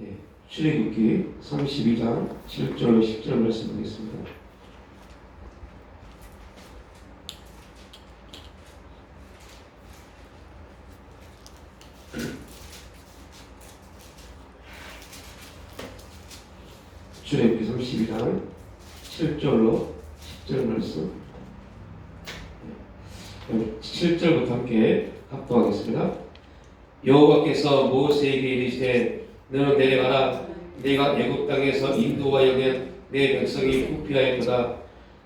예, 출애굽기 32장 7절로 10절 말씀 보겠습니다. 출애굽기 32장 7절로 10절 말씀. 7절부터 함께 합독하겠습니다. 여호와께서 모세에게 이르시되 너는 내려가라. 내가 애굽 땅에서 인도하여 낸 내 백성이 부패하였도다.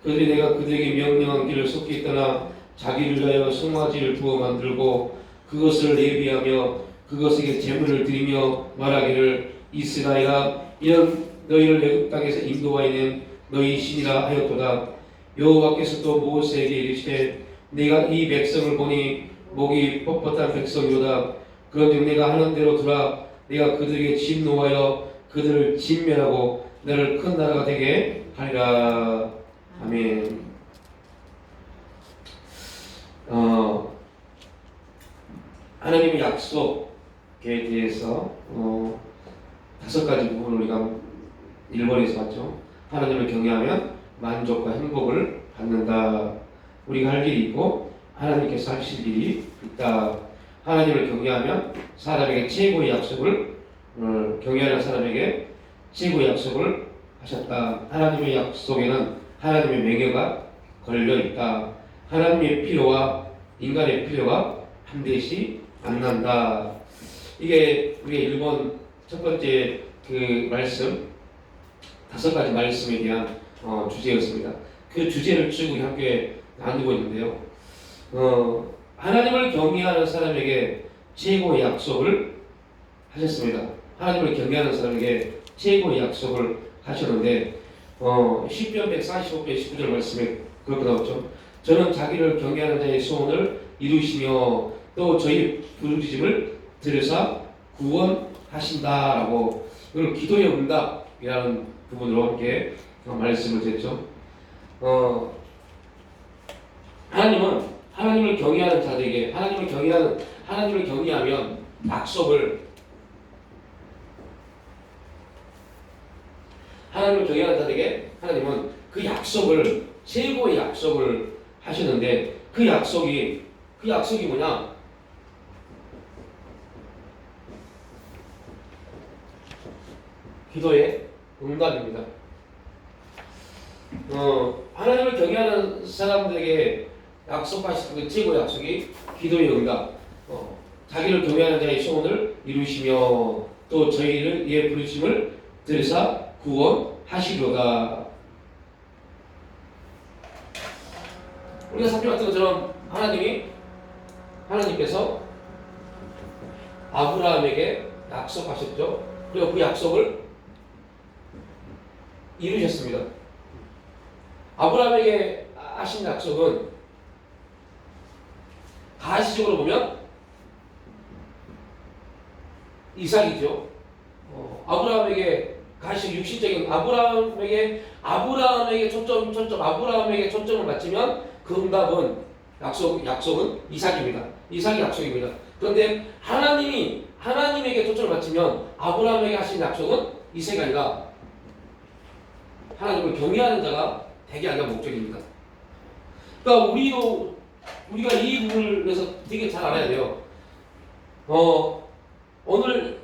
그들이 내가 그들에게 명령한 길을 속히 떠나 자기를 위하여 송아지를 부어 만들고 그것을 예비하며 그것에게 제물을 드리며 말하기를 이스라엘아 이런 너희를 애굽 땅에서 인도하여 낸 너희 신이라 하였도다. 여호와께서 또 모세에게 이르시되 네가 이 백성을 보니 목이 뻣뻣한 백성이로다. 그런즉 내가 하는 대로 두라. 내가 그들에게 진노하여 그들을 진멸하고 너를 큰 나라가 되게 하리라. 아멘. 하나님의 약속에 대해서 5가지 부분을 우리가 1번에서 봤죠. 하나님을 경외하면 만족과 행복을 받는다. 우리가 할 일이 있고 하나님께서 하실 일이 있다. 하나님을 경외하면 사람에게 최고의 약속을 경외하는 사람에게 최고의 약속을 하셨다. 하나님의 약속에는 하나님의 명예가 걸려 있다. 하나님의 필요와 인간의 필요가 반드시 만난다. 이게 우리의 1번 첫 번째 그 말씀 5가지 말씀에 대한 주제였습니다. 그 주제를 쭉 우리 함께 나누고 있는데요. 하나님을 경외하는 사람에게 최고의 약속을 하셨습니다. 하나님을 경외하는 사람에게 최고의 약속을 하셨는데 시편 145편 19절 말씀에 그렇게 나왔죠. 저는 자기를 경외하는 자의 소원을 이루시며 또 저희 부르짖음을 들으사 구원하신다라고 이걸 기도의 응답이라는 부분으로 함께 말씀을 드렸죠. 하나님은 하나님을 경외하는 자들에게 하나님을 경외하면 하나님을 경외하는 자들에게 하나님은 그 약속을 최고의 약속을 하셨는데 그 약속이 뭐냐? 기도의 응답입니다. 하나님을 경외하는 사람들에게 약속하신 그 최고의 약속이 기도의 응답. 자기를 경외하는 자의 소원을 이루시며 또 저희를 예 부르심을 들으사 구원하시려다. 우리가 살펴봤던 것처럼 하나님께서 아브라함에게 약속하셨죠. 그리고 그 약속을 이루셨습니다. 아브라함에게 하신 약속은 가시적으로 보면 이삭이죠. 아브라함에게 가시 육신적인 아브라함에게 초점을 맞추면 그 응답은 약속은 이삭입니다. 이삭이 약속입니다. 그런데 하나님에게 초점을 맞추면 아브라함에게 하신 약속은 이삭이 아니라 하나님을 경외하는 자가 되게 하는 목적입니다. 그러니까 우리가 이 부분을 위해서 되게 잘 알아야 돼요. 오늘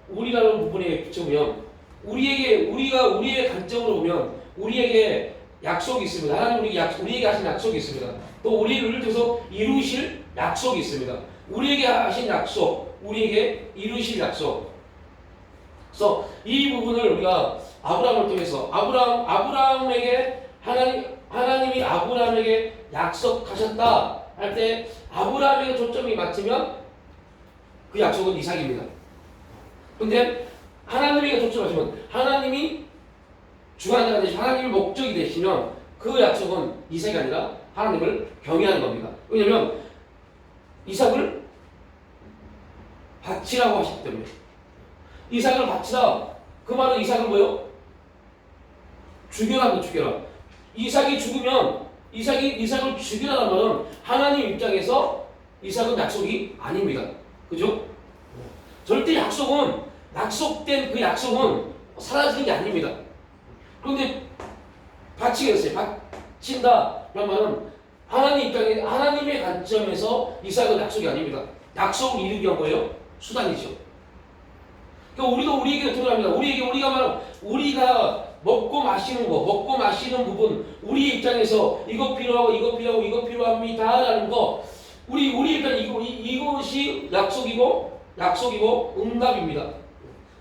우리라는 부분에 비춰보면 우리의 관점으로 보면 우리에게 약속이 있습니다. 하나님 우리에게 하신 약속이 있습니다. 또 우리를 통해서 이루실 약속이 있습니다. 우리에게 하신 약속, 우리에게 이루실 약속. 그래서 이 부분을 우리가 아브라함을 통해서 아브라함에게 하나님이 아브라함에게 약속하셨다 할 때 아브라함에게 초점이 맞추면 그 약속은 이삭입니다. 그런데 하나님에게 초점하시면 하나님이 주관자가 되시고 하나님이 목적이 되시면 그 약속은 이삭이 아니라 하나님을 경외하는 겁니다. 왜냐하면 이삭을 바치라고 하셨기 때문에. 이삭을 바치라. 그 말은 이삭을 뭐요? 죽여라. 이삭이 죽으면 이삭을 죽이라는 말은 하나님 입장에서 이삭은 약속이 아닙니다. 그죠? 절대 약속은 약속된 그 약속은 사라지는 게 아닙니다. 그런데 바치겠어요. 바친다 그러면은 하나님 입장에 하나님의 관점에서 이삭은 약속이 아닙니다. 약속을 이루기 위한 거예요. 수단이죠. 그러니까 우리도 우리에게 도전합니다. 우리가 먹고 마시는 거, 먹고 마시는 부분, 우리 입장에서 이거 필요하고 이거 필요하고 이거 필요합니다라는 거, 우리 입장 이것이 약속이고 응답입니다.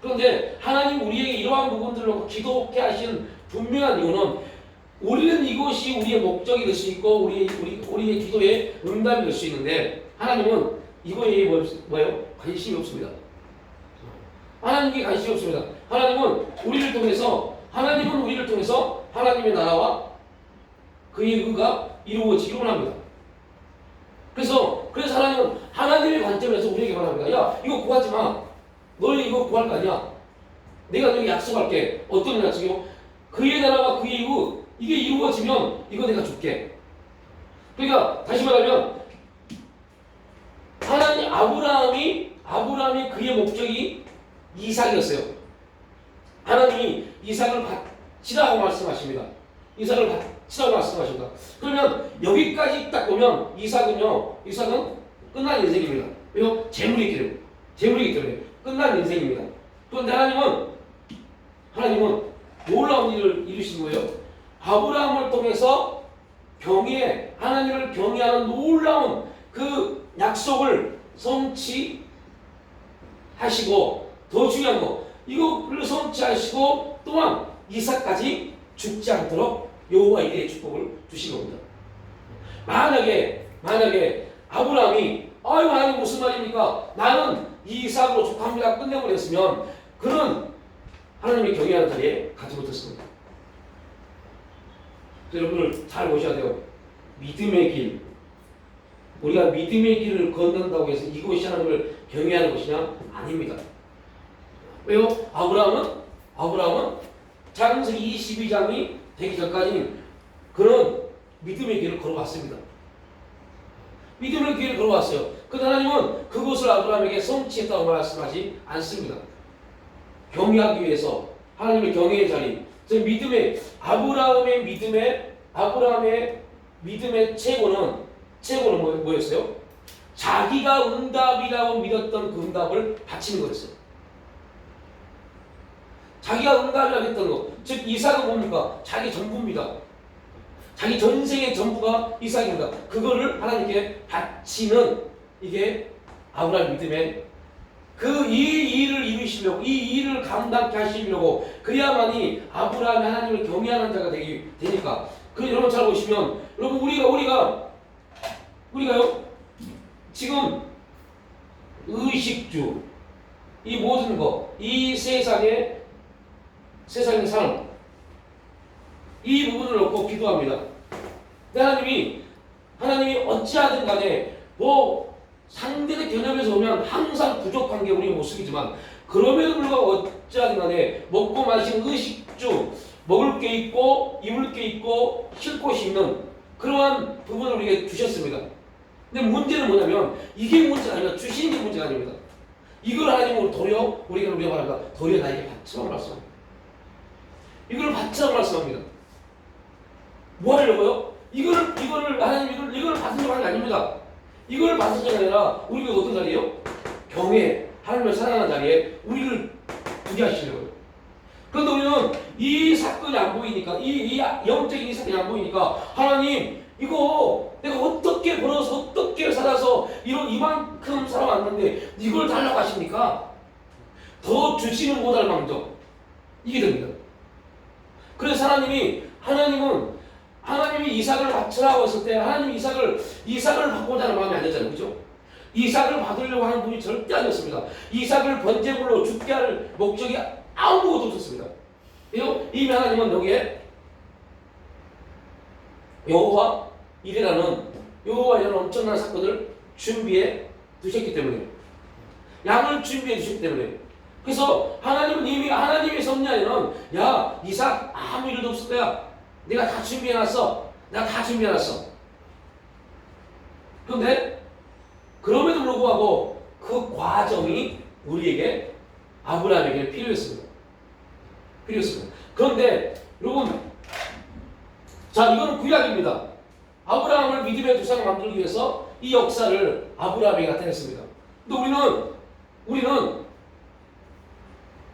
그런데 하나님 우리에게 이러한 부분들로 기도케 하신 분명한 이유는 우리는 이것이 우리의 목적이 될 수 있고 우리의 기도의 응답이 될 수 있는데 하나님은 이거에 뭐예요? 관심이 없습니다. 하나님께 관심이 없습니다. 하나님은 우리를 통해서 하나님의 나라와 그의 의가 이루어지기를 원합니다. 그래서 하나님은 하나님의 관점에서 우리에게 말합니다. 야, 이거 구하지 마. 너희 이거 구할 거 아니야. 내가 너에게 약속할게. 어떤 약속이요? 그의 나라와 그의 의 이게 이루어지면 이거 내가 줄게. 그러니까 다시 말하면 하나님 아브라함이 그의 목적이 이삭이었어요. 하나님이 이삭을 바치라고 말씀하십니다. 그러면 여기까지 딱 보면 이삭은 끝난 인생입니다. 왜요? 재물이기 때문에 끝난 인생입니다. 그런데 하나님은 놀라운 일을 이루신 거예요. 아브라함을 통해서 하나님을 경외하는 놀라운 그 약속을 성취하시고, 더 중요한 거, 이거를 성취하시고 또한 이삭까지 죽지 않도록 여호와 이레의 축복을 주신 겁니다. 만약에 아브라함이 하나님 무슨 말입니까? 나는 이삭으로 족합니다 끝내버렸으면 그는 하나님의 경외하는 자리에 가지 못했습니다. 여러분을 잘 보셔야 돼요. 믿음의 길. 우리가 믿음의 길을 걷는다고 해서 이것이 하나님을 경외하는 것이냐? 아닙니다. 왜요? 아브라함은 창세기 22장이 되기 전까지는 그런 믿음의 길을 걸어왔습니다. 믿음의 길을 걸어왔어요. 그런데 하나님은 그것을 아브라함에게 성취했다고 말씀하지 않습니다. 경외하기 위해서 하나님의 경외의 자리, 아브라함의 믿음의 최고는 뭐였어요? 자기가 응답이라고 믿었던 그 응답을 바치는 거였어요. 자기가 응답이라고 했던 거, 즉 이삭은 뭡니까? 자기 전부입니다. 자기 전생의 전부가 이삭입니다. 그거를 하나님께 바치는 이게 아브라함 믿음의 이 일을 이루시려고, 이 일을 감당케 하시려고, 그래야만이 아브라함이 하나님을 경외하는 자가 되니까. 여러분 잘 보시면, 여러분 우리가요 지금 의식주, 이 모든 거, 이 세상의 삶, 이 부분을 놓고 기도합니다. 하나님이 어찌하든 간에 상대의 개념에서 보면 항상 부족한 게 우리의 모습이지만, 그럼에도 불구하고 어찌하든 간에 먹고 마시는 의식주, 먹을 게 있고 입을 게 있고 쉴 곳이 있는 그러한 부분을 우리에게 주셨습니다. 근데 문제는 뭐냐면 이게 문제가 아니라 주시는 게 문제가 아닙니다. 이걸 하나님으로 우리가 말합니다. 도리어 나에게 바치라고 말씀합니다. 이걸 바치라고 말씀합니다. 뭐 하려고요? 하나님 이걸 받으려고 하는 게 아닙니다. 이걸 받은 게 아니라 우리가 어떤 자리예요? 경외, 하나님을 사랑하는 자리에 우리를 두게 하시려고요. 그런데 우리는 이 사건이 안 보이니까, 이 영적인 이 사건이 안 보이니까, 하나님 이거 내가 어떻게 벌어서 어떻게 살아서 이만큼 살아왔는데 이걸 달라고 하십니까? 더 주시는 못할 망정, 이게 됩니다. 그래서 하나님이 이삭을 바치라고 했을 때 하나님이 이삭을 받고자 하는 마음이 아니었잖아요. 그죠? 이삭을 받으려고 하는 분이 절대 아니었습니다. 이삭을 번제물로 죽게 할 목적이 아무것도 없었습니다. 이미 하나님은 여기에 여호와 이레라는 엄청난 사건을 준비해 두셨기 때문에, 양을 준비해 두셨기 때문에, 그래서 하나님은 이미 하나님의 섭리에는 야 이삭 아무 일도 없을 거야. 내가 다 준비해놨어. 그런데 그럼에도 불구하고 그 과정이 우리에게 아브라함에게는 필요했습니다. 필요했습니다. 그런데 여러분, 자, 이거는 구약입니다. 아브라함을 믿음의 조상을 만들기 위해서 이 역사를 아브라함에게 나타냈습니다. 근데 우리는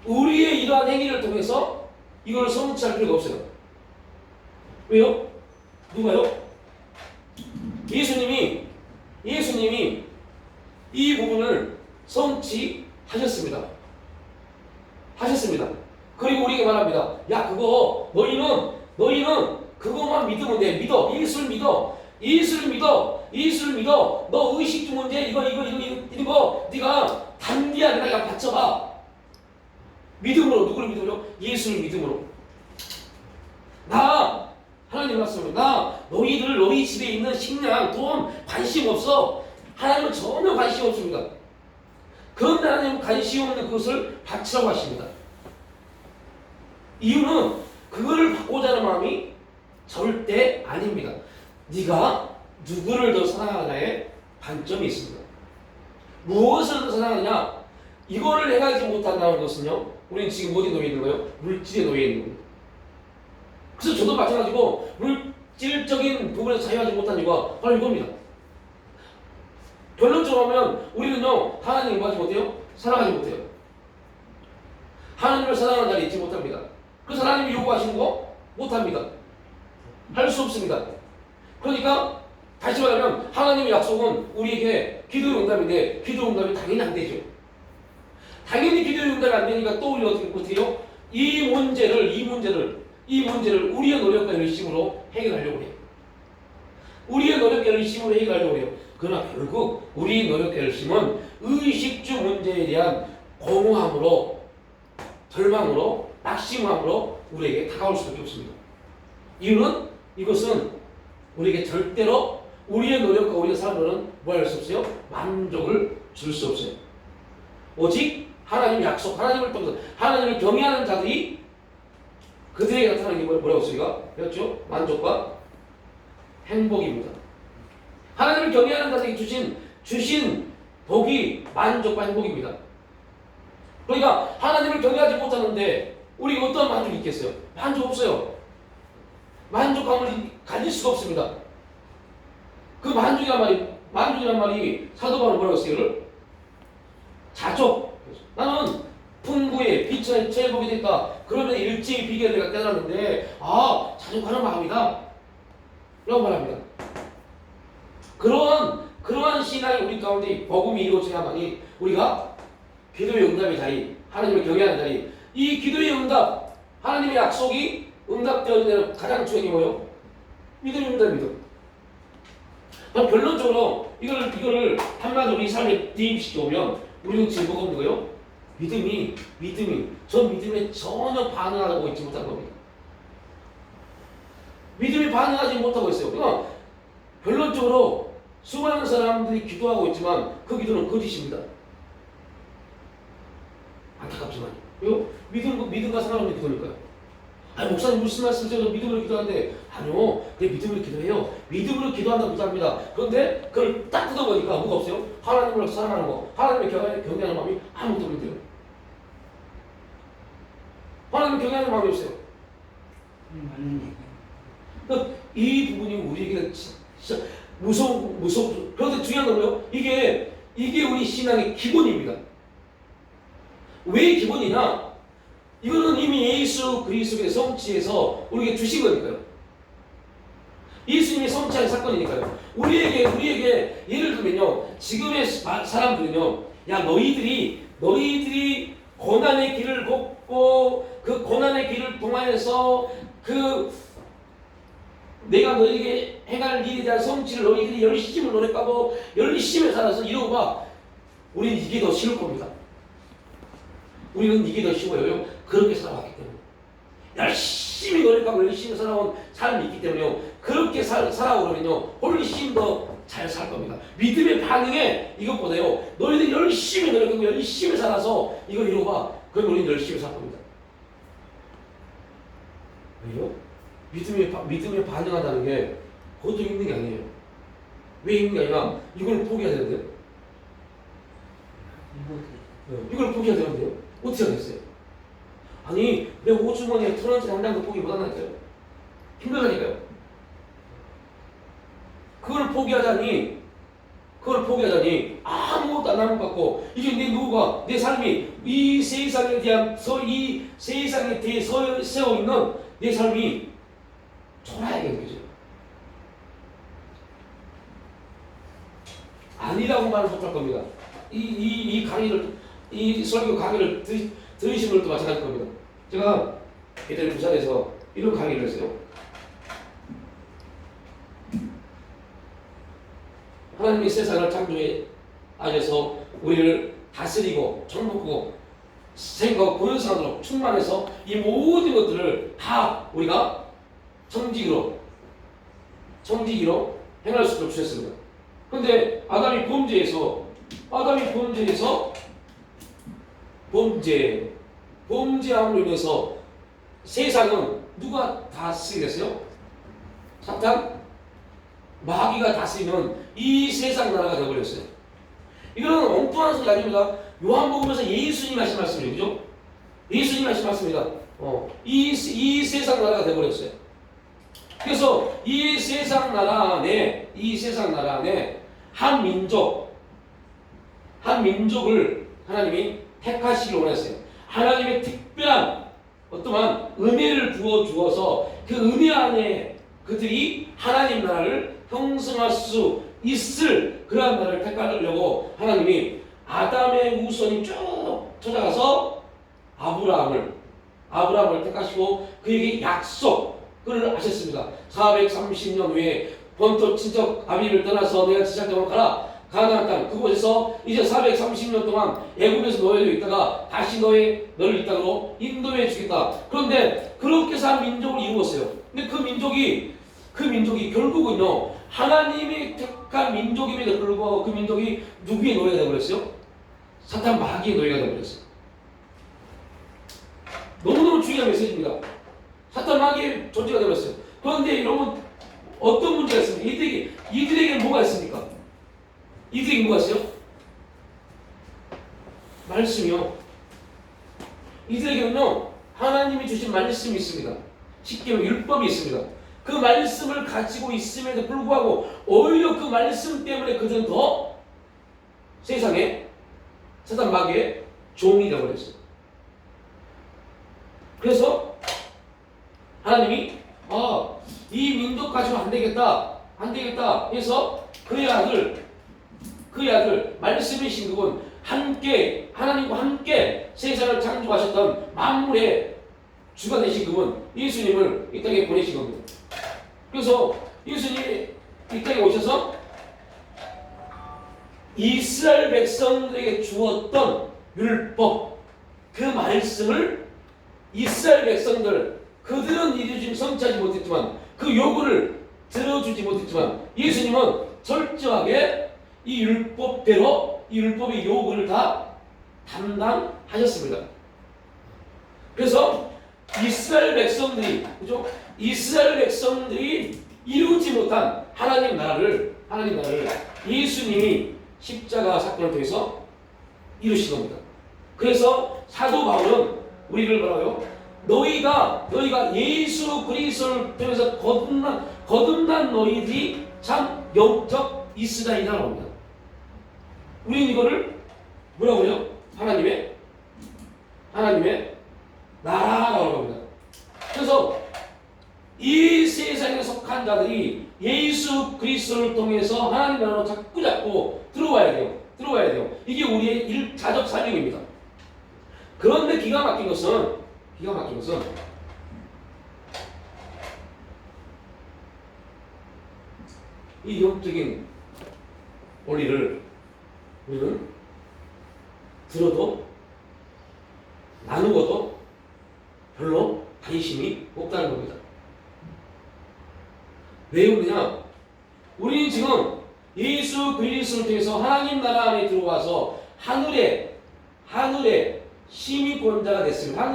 우리의 이러한 행위를 통해서 이걸 성취할 필요가 없어요. 왜요? 누가요? 예수님이 이 부분을 성취하셨습니다. 하셨습니다. 그리고 우리에게 말합니다. 야, 그거 너희는 그것만 믿으면 돼. 믿어. 예수를 믿어. 너 의식주 문제 이거 네가 단기야 내가 받쳐봐. 믿음으로. 누구를 믿음으로? 예수를 믿음으로. 하나님 말씀입니다. 너희 집에 있는 식량, 돈 관심 없어. 하나님은 전혀 관심 없습니다. 그런데 하나님은 관심 없는 그것을 바치라고 하십니다. 이유는 그거를 받고자 하는 마음이 절대 아닙니다. 네가 누구를 더 사랑하느냐에 관점이 있습니다. 무엇을 더 사랑하느냐? 이거를 해가지 못한다는 것은요, 우리는 지금 어디에 놓여 있는 거예요? 물질에 놓여 있는 겁니다. 그래서 저도 마찬가지고 물질적인 부분에서 자유하지 못한 이유가 바로 이겁니다. 결론적으로 하면 우리는요, 하나님을 뭐하지 못해요? 사랑하지 못해요. 하나님을 사랑하는 자리에 있지 못합니다. 그래서 하나님이 요구하시는 거 못합니다. 할 수 없습니다. 그러니까 다시 말하면 하나님의 약속은 우리에게 기도의 응답인데 기도의 응답이 당연히 안 되죠. 당연히 기도의 응답이 안 되니까 또 우리가 어떻게 해요? 이 문제를 우리의 노력과 열심으로 해결하려고 해요. 우리의 노력과 열심으로 해결하려고 해요. 그러나 결국 우리의 노력과 열심은 의식주 문제에 대한 공허함으로, 절망으로, 낙심함으로 우리에게 다가올 수밖에 없습니다. 이유는 이것은 우리에게 절대로 우리의 노력과 우리의 삶으로는 뭐 할 수 없어요? 만족을 줄 수 없어요. 오직 하나님 약속, 하나님을 통해서 하나님을 경외하는 자들이 그들에게 나타나는 게 뭐라고 했어요? 그렇죠? 만족과 행복입니다. 하나님을 경외하는 자들에게 주신 복이 만족과 행복입니다. 그러니까 하나님을 경외하지 못하는데 우리가 어떤 만족이 있겠어요? 만족 없어요. 만족감을 가질 수가 없습니다. 그 만족이란 말이 사도 바울은 뭐라고 했어요? 자족. 나는 풍부에 빛의 체복이 됐다. 그러면 일제히 비결을 내가 깨달았는데 자족하는 마음이다 라고 말합니다. 그러한 신앙이 우리 가운데 복음이 이루어져야만이 우리가 기도의 응답의 자리, 하나님을 경외하는 자리, 이 기도의 응답, 하나님의 약속이 응답되어야 되는 가장 중요한 게 뭐예요? 믿음의 응답입니다. 그럼 결론적으로 이거를 한마디로 우리 삶에 대입시켜보면 우리는 지금 뭐가 없는 거예요? 믿음이 전 믿음에 전혀 반응하고 있지 못한 겁니다. 믿음이 반응하지 못하고 있어요. 그러니까 결론적으로 수많은 사람들이 기도하고 있지만 그 기도는 거짓입니다. 안타깝지만 왜요? 믿음과 상관없는 기도니까요. 아니 목사님 무슨 말씀이세요? 믿음으로 기도하는데 아니요, 내 믿음으로 기도해요. 믿음으로 기도한다고 기도합니다. 그런데 그걸 딱 뜯어보니까 뭐가 없어요? 하나님을 사랑하는 거, 하나님을 경외하는 마음이 아무것도 없는데요. 하나님을 경외하는 마음이 없어요. 그러니까 이 부분이 우리에게 진짜 무서워. 그런데 중요한 건 뭐예요? 이게 우리 신앙의 기본입니다. 왜 기본이냐? 이거는 이미 예수 그리스도의 성취에서 우리에게 주신 거니까요. 예수님이 성취한 사건이니까요. 우리에게 예를 들면요, 지금의 사람들은요, 야 너희들이 고난의 길을 걷고 그 고난의 길을 통하여서 그 내가 너희에게 행할 일에 대한 성취를 너희들이 열심히 노력하고 열심히 살아서 이러고 봐. 우리는 이게 더 쉬울 겁니다. 우리는 이게 더 쉬워요. 그렇게 살아왔기 때문에. 열심히 노력하고 열심히 살아온 삶이 있기 때문에요. 그렇게 살아오면요 훨씬 더 잘 살 겁니다. 믿음의 반응에 이것보다요, 너희들이 열심히 노력하고 열심히 살아서 이걸 이루고 봐. 그럼 우리는 열심히 살 겁니다. 왜요? 믿음에 반응하다는 게 보통 힘든 게 아니에요. 왜 힘든 게 아니라 이걸 포기해야 되는데요. 이걸 포기해야 되는데요. 어떻게 하겠어요? 아니 내 호주머니에 1,000원짜리 한 장도 포기 못한다니까요. 힘들다니까요. 그걸 포기하자니 아무것도 안 남은 것 같고 이제 내 노후가 내 삶이 이 세상에 대한 이 세상에 대해 세워 있는 내 삶이 초라하게 느껴져요. 아니라고 말을 못할 겁니다. 이 강의를 이 설교 강의를 들으신 분들도 마찬가지일 겁니다. 제가 예전에 부산에서 이런 강의를 했어요. 하나님이 세상을 창조하셔서 우리를 다스리고 정복하고 생각하고 권세하도록 충만해서 이 모든 것들을 다 우리가 청지기로 행할 수 있도록 주셨습니다. 그런데 아담이 범죄함으로 인해서 세상은 누가 다스리게 됐어요? 사탄? 마귀가 다스리는 이 세상 나라가 되어버렸어요. 이거는 엉뚱한 소리 아닙니다. 요한복음에서 예수님 하신 말씀이에요. 그죠? 예수님 하신 말씀입니다. 이 세상 나라가 되어버렸어요. 그래서 이 세상 나라 안에 한 민족을 하나님이 택하시기를 원했어요. 하나님의 특별한 어떠한 은혜를 부어 주어서 그 은혜 안에 그들이 하나님 나라를 형성할 수 있을 그러한 나라를 택하려고 하나님이 아담의 후손이 쭉 찾아가서 아브라함을 택하시고 그에게 약속을 하셨습니다. 430년 후에 본토 친척 아비를 떠나서 내가 지시할 땅으로 가라. 가나안 땅 그곳에서 이제 430년 동안 애굽에서 노예되어 있다가 다시 너를 이 땅으로 인도해 주겠다. 그런데 그렇게 해서 한 민족을 이루었어요. 근데 그 민족이 결국은요 하나님이 택한 민족임에도 불구하고 그 민족이 누구의 노예가 되어버렸어요? 사탄 마귀의 노예가 되어버렸어요. 너무너무 중요한 메시지입니다. 사탄 마귀의 존재가 되어버렸어요. 그런데 여러분 어떤 문제가 있습니까? 이들에게 뭐가 있습니까? 이들에게 뭐가 있어요? 말씀이요. 이들에게는요 하나님이 주신 말씀이 있습니다. 십계명 율법이 있습니다. 그 말씀을 가지고 있음에도 불구하고 오히려 그 말씀 때문에 그들은 더 세상에 사탄 마귀의 종이 되어버렸어요. 그래서 하나님이 이 민족 가지고 안 되겠다 해서 그의 아들 말씀이신 그분 함께 하나님과 함께 세상을 창조하셨던 만물의 주가 되신 그분 예수님을 이 땅에 보내신 겁니다. 그래서 예수님이 이 땅에 오셔서 이스라엘 백성들에게 주었던 율법 그 말씀을 이스라엘 백성들 그들은 이루지 성취하지 못했지만 그 요구를 들어주지 못했지만 예수님은 철저하게 이 율법대로 이 율법의 요구를 다 담당하셨습니다. 그래서 이스라엘 백성들이 이루지 못한 하나님 나라를 예수님이 십자가 사건을 통해서 이루신 겁니다. 그래서 사도 바울은 우리를 뭐라고요? 너희가 예수 그리스도를 통해서 거듭난 너희들이 참 영적 이스라엘이라고 합니다. 우리는 이거를 뭐라고요? 하나님의 나라라고 합니다. 그래서 이 세상에 속한 자들이 예수 그리스도를 통해서 하나님 나라로 자꾸 들어와야 돼요. 이게 우리의 일차적 사명입니다. 그런데 기가 막힌 것은 이 영적인 원리를 우리는 들어도 나누어도 별로 관심이 없다는 겁니다. 왜 그러냐? 우리는 지금 예수 그리스도를 통해서 하나님 나라 안에 들어와서 하늘의 시민권자가 됐습니다.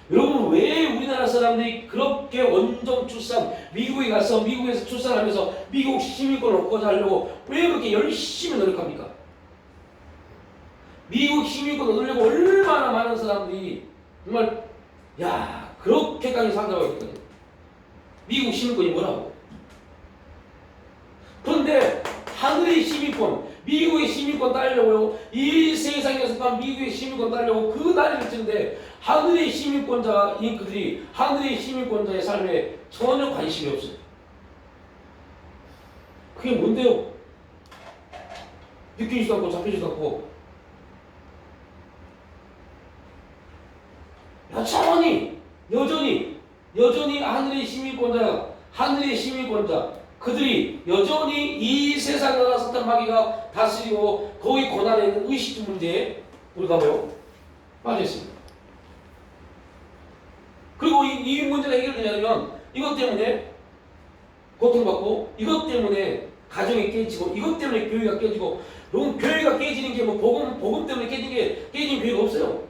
여러분 왜 우리나라 사람들이 그렇게 원정 출산 미국에서 출산하면서 미국 시민권을 얻고자 하려고 왜 그렇게 열심히 노력합니까? 미국 시민권 얻으려고 얼마나 많은 사람들이 정말 야 그렇게까지 산다고 했거든요. 미국 시민권이 뭐라고? 그런데 하늘의 시민권, 미국의 시민권 따려고요. 이 세상에서 미국의 시민권 따려고 그 난리를 치는데 하늘의 시민권자인 그들이 하늘의 시민권자의 삶에 전혀 관심이 없어요. 그게 뭔데요? 느끼지도 않고 잡히지도 않고 여전히 하늘의 시민권자 그들이 여전히 이 세상 나라 사탄 마귀가 다스리고 거기 고난에 있는 의식 문제에 우리가 뭐요? 빠져 있습니다. 그리고 이 문제가 해결되냐면 이것 때문에 고통받고 이것 때문에 가정이 깨지고 이것 때문에 교회가 깨지고 여러분 교회가 깨지는 게 뭐 복음 때문에 깨진 교회가 없어요.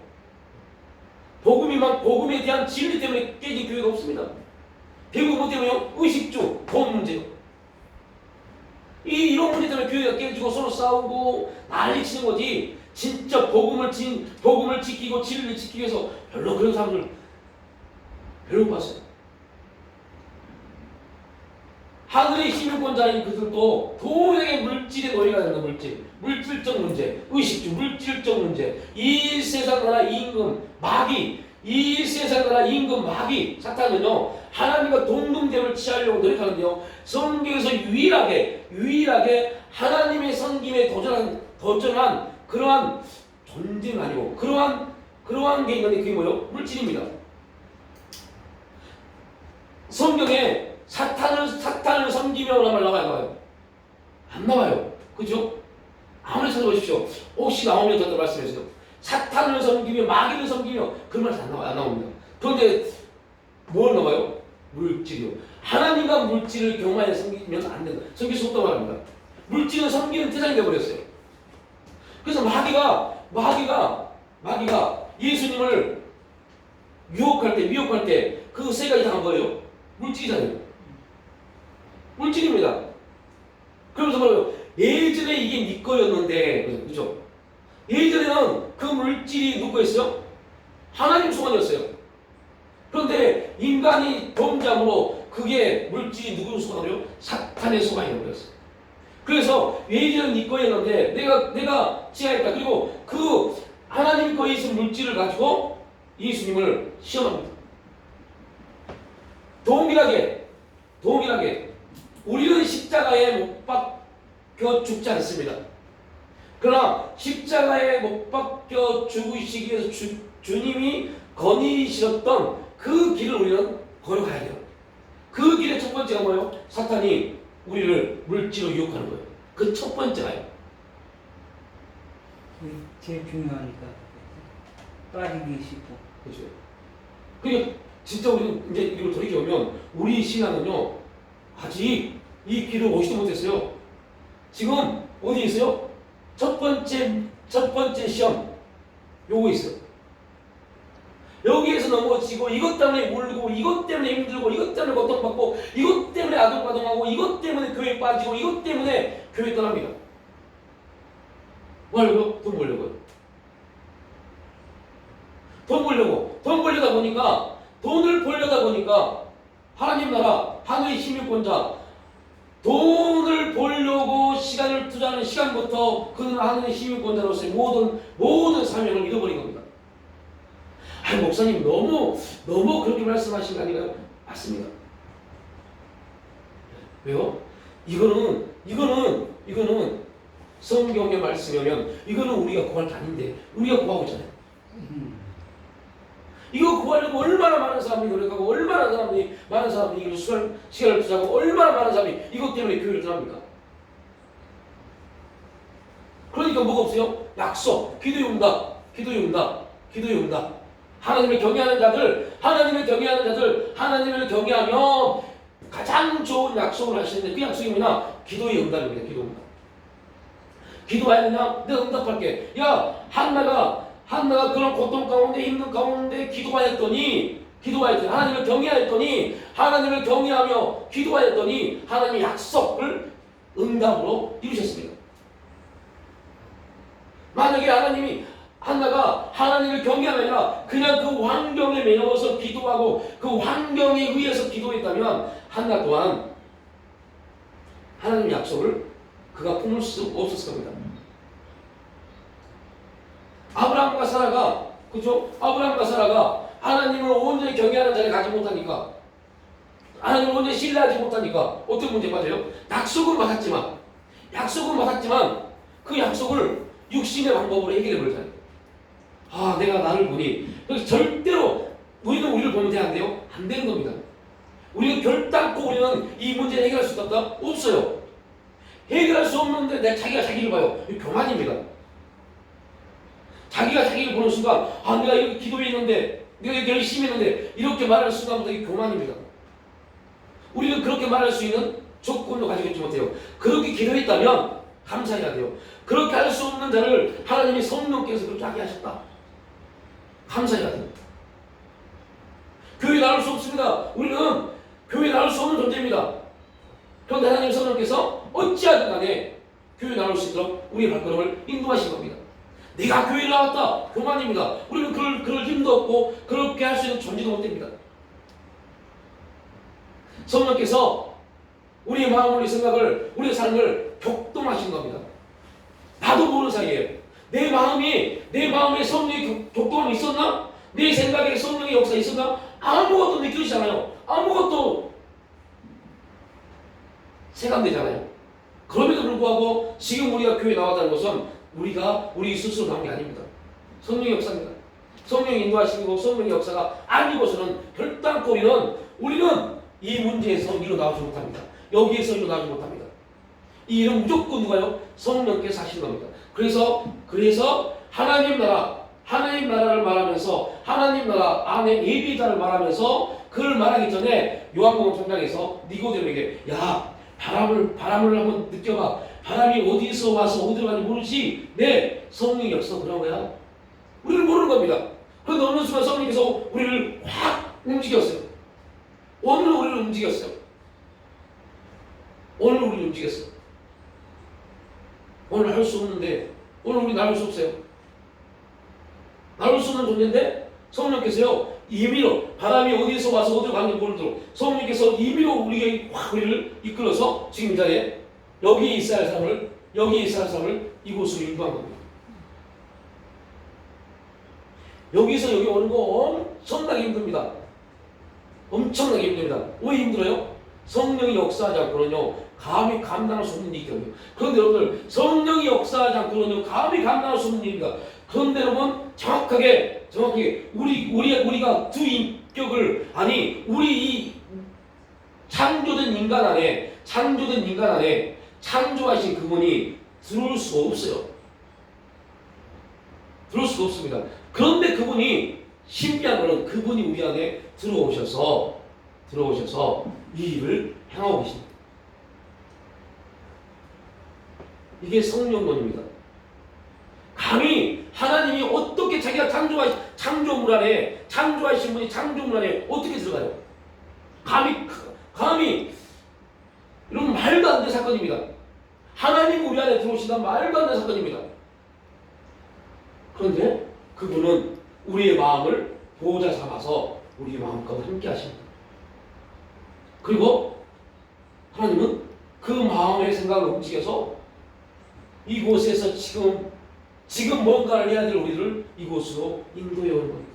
복음에 대한 진리 때문에 깨진 교회가 없습니다. 대부분 뭐 때문에요? 의식주, 돈 문제요. 이런 문제 때문에 교회가 깨지고 서로 싸우고 난리 치는 거지. 진짜 복음을 지키고 진리를 지키기 위해서 별로 그런 사람들 별로 못 봤어요. 하늘의 시민권자인 그들도 도저히 물질의 노예가 된다. 물질적 문제, 의식주, 물질적 문제, 이 세상 나라 임금 마귀 사탄은요 하나님과 동등됨을 취하려고 노력하는데요. 성경에서 유일하게 하나님의 섬김에 도전한 그러한 존재는 아니고 그러한 게 있는데 그게 뭐예요? 물질입니다. 성경에 사탄을 섬기며라고 나와요? 안 나와요. 그죠? 아무리 찾아보십시오. 혹시 나오면 저한테 말씀해주세요. 사탄을 섬기며 마귀를 섬기며 그런 말 안 나옵니다. 그런데 뭘 나와요? 물질이요. 하나님과 물질을 경화해 섬기면 안 된다. 섬길 수 없다고 말합니다. 물질은 섬기는 대상이 되어버렸어요. 그래서 마귀가 예수님을 미혹할 때 그 세 가지 당한 거예요. 물질이잖아요. 물질입니다. 그러면서 뭐예요? 예전에 이게 네 거였는데, 그죠? 예전에는 그 물질이 누구 거였어요? 하나님 소관이었어요. 그런데 인간이 범죄함으로 그게 물질이 누구 소관이에요? 사탄의 소관이 되어버렸어요. 그래서 예전에는 네 거였는데 내가 지하했다. 그리고 그 하나님 거에 있는 물질을 가지고 예수님을 시험합니다. 동일하게 우리는 십자가에 못 박혀 죽지 않습니다. 그러나 십자가에 못 박혀 죽으시기 위해서 주님이 거니셨던 그 길을 우리는 걸어가야 돼요. 그 길의 첫 번째가 뭐예요? 사탄이 우리를 물질로 유혹하는 거예요. 그 첫 번째가요. 제일 중요하니까 빠지기 쉽고. 그렇죠. 그러니까 진짜 우리는 이제 이걸 돌이켜보면 우리 신앙은요 아직 이 길을 오지도 못했어요. 지금 어디 있어요? 첫 번째 시험 요거 있어요. 여기에서 넘어지고 이것 때문에 울고 이것 때문에 힘들고 이것 때문에 고통받고 이것 때문에 아동바동하고 이것 때문에 교회 빠지고 이것 때문에 교회 떠납니다. 뭐 하려고요? 돈 벌려고요. 돈을 벌려다 보니까 하나님 나라 하늘의 시민권자 돈을 벌려고 시간을 투자하는 시간부터 그는 하늘의 시민권자로서의 모든 사명을 잃어버린 겁니다. 아니 목사님 너무 그렇게 말씀하신 거 아닌가요? 맞습니다. 왜요? 이거는 성경의 말씀이면 이거는 우리가 구할 게 아닌데 우리가 구하고 있잖아요. 이거 구하려고 얼마나 많은 사람이 노력하고 얼마나 많은 사람들이 이걸 시간을 투자하고 얼마나 많은 사람이 이것 때문에 교회를 떠납니까? 그러니까 뭐가 없어요? 약속, 기도의 응답. 하나님을 경외하는 자들, 하나님을 경외하며 가장 좋은 약속을 하시는데 그 약속이 뭐냐? 기도의 응답입니다. 기도 응답. 기도해야 되냐? 내가 응답할게. 야, 한나가 그런 고통 가운데 힘든 가운데 기도하였더니 하나님을 경외하며 기도하였더니 하나님의 약속을 응답으로 이루셨습니다. 만약에 하나님이 한나가 하나님을 경외함이 아니라 그냥 그 환경에 매여서 기도하고 그 환경에 의해서 기도했다면 한나 또한 하나님의 약속을 그가 품을 수 없었을 겁니다. 아브라함과 사라가, 그죠? 아브라함과 사라가 하나님을 온전히 경외하는 자를 가지 못하니까, 하나님을 온전히 신뢰하지 못하니까 어떤 문제 빠져요? 약속은 받았지만 그 약속을 육신의 방법으로 해결해 버리잖아요. 아, 내가 나를 보니. 그래서 절대로 우리는 우리를 보면 돼, 안 돼요? 안 되는 겁니다. 우리는 결단코 우리는 이 문제를 해결할 수 있다? 없어요. 해결할 수 없는데 자기가 자기를 봐요. 이 교만입니다. 자기가 자기를 보는 순간, 아, 내가 여기 기도했는데, 내가 여기 열심히 했는데, 이렇게 말하는 순간부터 이게 교만입니다. 우리는 그렇게 말할 수 있는 조건도 가지고 있지 못해요. 그렇게 기도했다면 감사해야 돼요. 그렇게 할 수 없는 자를 하나님이 성령께서 그렇게 하게 하셨다. 감사해야 돼요. 교회 나올 수 없습니다. 우리는 교회 나올 수 없는 존재입니다. 그런데 하나님 성령께서 어찌하든 간에 교회 나올 수 있도록 우리의 발걸음을 인도하신 겁니다. 내가 교회에 나왔다. 교만입니다. 우리는 그럴 힘도 없고 그렇게 할 수 있는 존재도 못 됩니다. 성령께서 우리의 마음을, 우리 생각을, 우리의 삶을 격동하신 겁니다. 나도 모르는 사이에 내 마음에 성령의 격동함이 있었나? 내 생각에 성령의 역사가 있었나? 아무것도 느껴지지 않아요. 아무것도 세감되잖아요. 그럼에도 불구하고 지금 우리가 교회에 나왔다는 것은 우리 스스로 나온 게 아닙니다. 성령의 역사입니다. 성령이 인도하시고 성령의 역사가 아니고서는 결단코 우리는 이 문제에서 일어나지 못합니다. 여기에서 일어나지 못합니다. 이 일은 무조건 누가요? 성령께서 하시는 겁니다. 그래서 하나님 나라를 말하면서 하나님 나라 안에 예비자를 말하면서 그를 말하기 전에 요한복음 3장에서 니고데모에게 야, 바람을 한번 느껴봐. 바람이 어디서 와서 어디로 가는지 모르지. 네, 성령의 역사 그런 거야. 우리는 모르는 겁니다. 그런데 어느 순간 성령께서 우리를 확 움직였어요. 오늘 우리를 움직였어요. 오늘 할 수 없는데, 오늘 우리 나올 수 없어요. 나올 수 없는 존재인데 성령께서요 임의로 바람이 어디서 와서 어디로 가는지 모르도록 성령께서 임의로 우리를 이끌어서 지금 이 자리에 여기에 있어야 할 사람을 이곳으로 인도한 겁니다. 여기서 여기 오는 거 엄청나게 힘듭니다. 왜 힘들어요? 성령이 역사하지 않고는요 감히 감당할 수 없는 일이거든요. 그런데 여러분들 성령이 역사하지 않고는요 감히 감당할 수 없는 일입니다. 그런데 여러분 정확하게 우리가 두 인격을 우리 이 창조된 인간 안에 창조하신 그분이 들어올 수가 없어요. 들어올 수가 없습니다. 그런데 그분이 신비한 것은 그분이 우리 안에 들어오셔서 이 일을 행하고 계십니다. 이게 성령론입니다. 감히 하나님이 어떻게 자기가 창조물 안에 창조하신 분이 창조물 안에 어떻게 들어가요? 감히 이런 말도 안 되는 사건입니다. 하나님이 우리 안에 들어오시다 말도 안 되는 사건입니다. 그런데 그분은 우리의 마음을 보호자 삼아서 우리의 마음과 함께 하십니다. 그리고 하나님은 그 마음의 생각을 움직여서 이곳에서 지금 뭔가를 해야 될 우리를 이곳으로 인도해 오는 겁니다.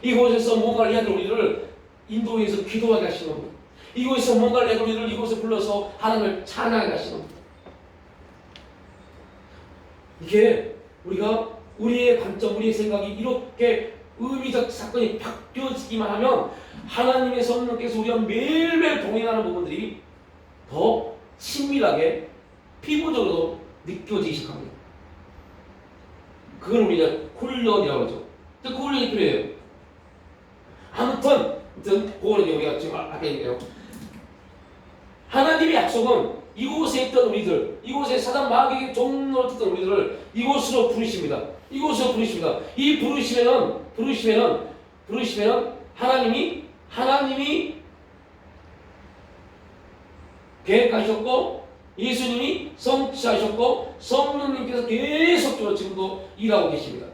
이곳에서 뭔가를 해야 될 우리를 인도해서 기도하게 하시는 겁니다. 이곳에서 뭔가를 해야 될 우리를 이곳에 불러서 하나님을 찬양하게 하시는 겁니다. 이게 우리의 관점, 우리의 생각이 이렇게 의미적 사건이 바뀌어지기만 하면 하나님의 성령께서 우리가 매일매일 동행하는 부분들이 더 친밀하게 피부적으로 느껴지기 시작합니다. 그걸 우리가 훈련이라고 하죠. 그 훈련이 필요해요. 아무튼 그거는 우리가 지금 아까 얘기해요. 하나님의 약속은 이곳에 있던 우리들, 이곳에 사단 마귀에게 종로를 듣던 우리들을 이곳으로 부르십니다. 이 부르시면은 하나님이 계획하셨고 예수님이 성취하셨고 성령님께서 계속적으로 지금도 일하고 계십니다.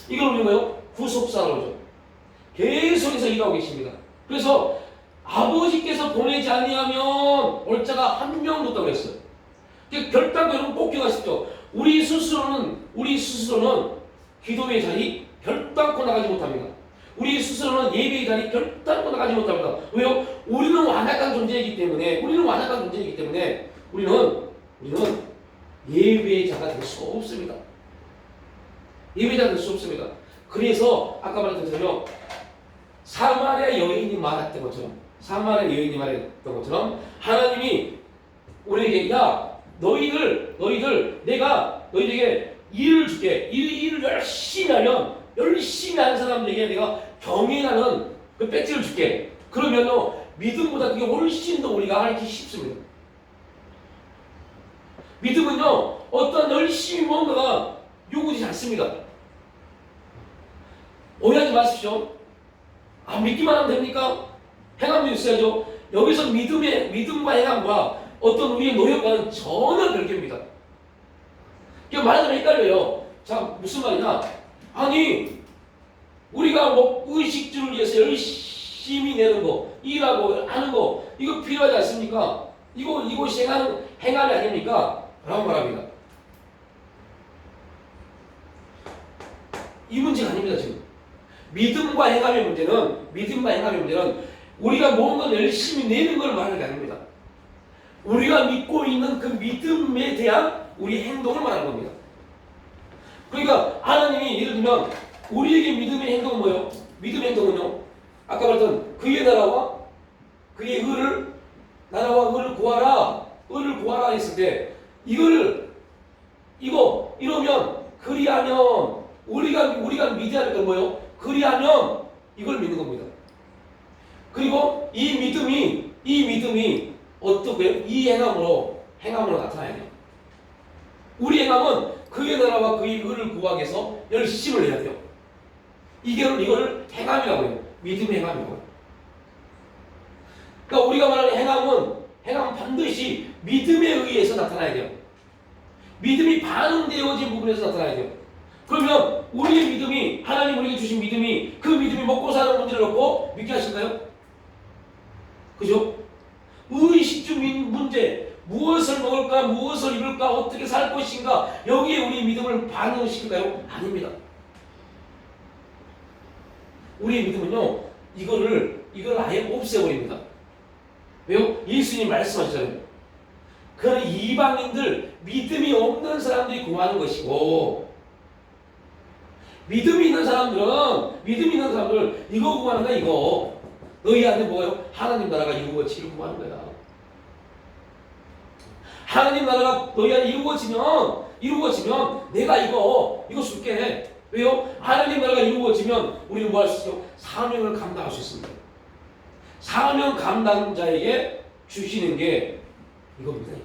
이걸 우리가 뭐예요? 구속사라고 하죠. 계속해서 일하고 계십니다. 그래서 아버지께서 보내지 아니하면 올 자가 한 명도 없다고 했어요. 결단도 여러분 꼭 기억하십시오. 우리 스스로는 기도의 자리 결단코 나가지 못합니다. 우리 스스로는 예배의 자리 결단코 나가지 못합니다. 왜요? 우리는 완악한 존재이기 때문에 우리는 예배자가 될 수가 없습니다. 예배자가 될 수 없습니다. 그래서 아까 말했던 것처럼 사마리아 여인이 말했던 것처럼 하나님이 우리에게 야 내가 너희에게 일을 줄게. 일을 열심히 하면 열심히 하는 사람들에게 내가 경외하는 그 배지를 줄게. 그러면요 믿음보다 그게 훨씬 더 우리가 하기 쉽습니다. 믿음은요 어떤 열심히 뭔가가 요구되지 않습니다. 오해하지 마십시오. 믿기만 하면 됩니까? 행함도 있어야죠. 여기서 믿음과 행함과 어떤 우리의 노력과는 전혀 별개입니다. 그러니까 말하자면 헷갈려요. 자, 무슨 말이냐? 아니, 우리가 뭐 의식주를 위해서 열심히 내는 거, 일하고 하는 거, 이거 필요하지 않습니까? 이것이 행함이 아닙니까? 라고 말합니다. 이 문제가 아닙니다, 지금. 믿음과 행함의 문제는 우리가 뭔가 열심히 내는 걸 말하는 게 아닙니다. 우리가 믿고 있는 그 믿음에 대한 우리 행동을 말하는 겁니다. 그러니까 하나님이 예를 들면 우리에게 믿음의 행동은 뭐예요? 믿음의 행동은요. 아까 말했던 그의 나라와 그의 나라와 의를 구하라 했을 때 이러면 그리하면 우리가 믿어야 될 건 뭐예요? 그리하면 이걸 믿는 겁니다. 그리고 이 믿음이 어떻게 이 행함으로 나타나야 돼요. 우리 행함은 그의 나라와 그의 의를 구하기 위해서 열심을 해야 돼요. 이거를 행함이라고 해요. 믿음의 행함이라고. 그러니까 우리가 말하는 행함은 반드시 믿음에 의해서 나타나야 돼요. 믿음이 반응되어진 부분에서 나타나야 돼요. 그러면 우리의 믿음이 하나님 우리에게 주신 믿음이 그 믿음이 먹고 사는 문제를 놓고 믿게 하실까요? 그죠? 의식주 문제, 무엇을 먹을까, 무엇을 입을까, 어떻게 살 것인가, 여기에 우리 믿음을 반응시킬까요? 아닙니다. 우리의 믿음은요, 이걸 아예 없애버립니다. 왜요? 예수님이 말씀하셨잖아요. 그는 이방인들, 믿음이 없는 사람들이 구하는 것이고, 믿음이 있는 사람들은 이거 구하는 거야, 이거. 너희한테 뭐예요? 하나님 나라가 이루어지기를 구하는 거야. 하나님 나라가 너희한테 이루어지면 내가 이거 줄게. 왜요? 하나님 나라가 이루어지면 우리는 뭐 할 수 있어요? 사명을 감당할 수 있습니다. 사명 감당자에게 주시는 게 이겁니다.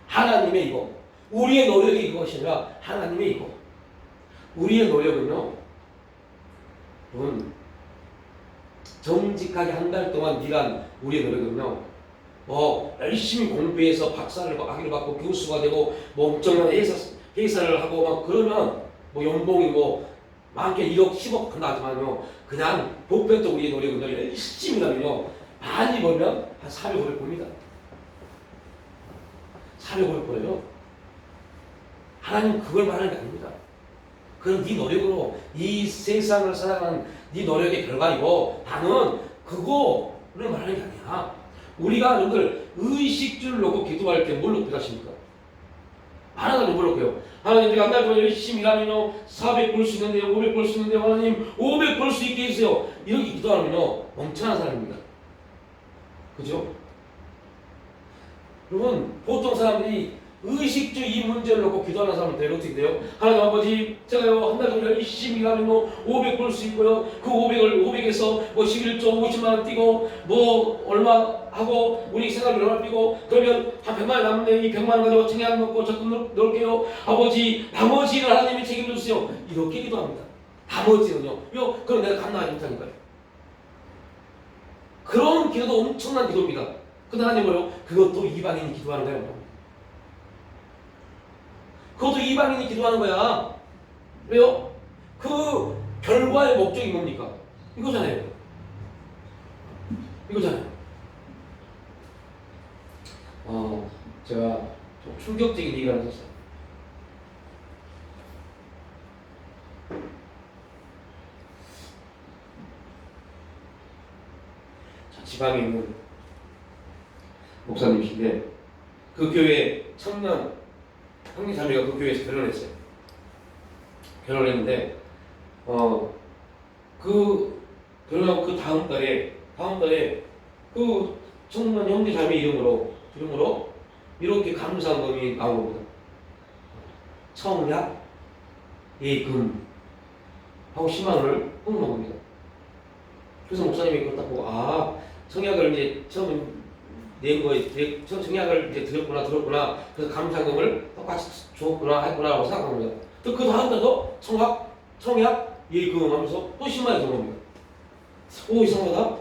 하나님의 이거. 우리의 노력이 이것이 아니라 하나님의 이거. 우리의 노력은요, 정직하게 한 달 동안 일한 우리의 노력은요, 열심히 공부해서 박사를 학위를 받고 교수가 되고, 엄청난 회사를 하고, 막 그러면, 연봉이 많게 1억, 10억 한다지만요, 그냥 보편적 우리의 노력은요, 열심히 하면요, 많이 벌면 한 400, 500불입니다. 400, 500불이에요. 하나님 그걸 말하는 게 아닙니다. 그건 네 노력으로 이 세상을 살아가는 네 노력의 결과이고 나는 그거를 말하는 게 아니야. 우리가 여러분들 의식주를 놓고 기도할 때 뭘 놓고 하십니까? 하나님 뭘 놓고요? 하나님 제가 한 달 동안 열심히 일하면요 400 벌 수 있는데요, 500 벌 수 있는데요, 하나님 500 벌 수 있게 해주세요. 이렇게 기도하면요 멍청한 사람입니다. 그죠? 여러분 보통 사람들이 의식주 이 문제를 놓고 기도하는 사람은 어떻게 돼요? 하나님 아버지, 제가요 한 달 동안 열심히 일하면 500 벌 수 있고요. 그 500에서 11조 50만원 띄고 얼마 하고 우리 생활비 얼마 띄고 그러면 한 100만원 남는데 이 100만원 가지고 청약 넣고 적금 넣을게요. 아버지 나머지를 하나님이 책임져 주세요. 이렇게 기도합니다. 나머지는요. 그럼 내가 감당하지 못하니까요. 그런 기도도 엄청난 기도입니다. 그 하나님을요, 그것도 이방인이 기도하는 거예요. 그것도 이방인이 기도하는 거야. 왜요? 그 결과의 목적이 뭡니까? 이거잖아요. 이거잖아요. 제가 좀 충격적인 얘기가 하나 있었어요. 자, 지방에 있는 목사님이신데 그 교회 청년 형제 자매가 그 교회에서 결혼했어요. 결혼했는데 그 결혼하고 그 다음 달에 그 청년 형제 자매 이름으로 이렇게 감사금이 나온 겁니다. 청약 예금 하고 10만 원을 뽑는 겁니다. 그래서 목사님이 그걸 딱 보고 청약을 이제 처음 낸 거에 청약을 이제 들었구나. 그래서 감사금을 똑같이 줬구나 했구나라고 생각한 겁니다. 또 그 다음 달도 청약 예금 하면서 또 10만 원이 준 겁니다. 오, 이상하다.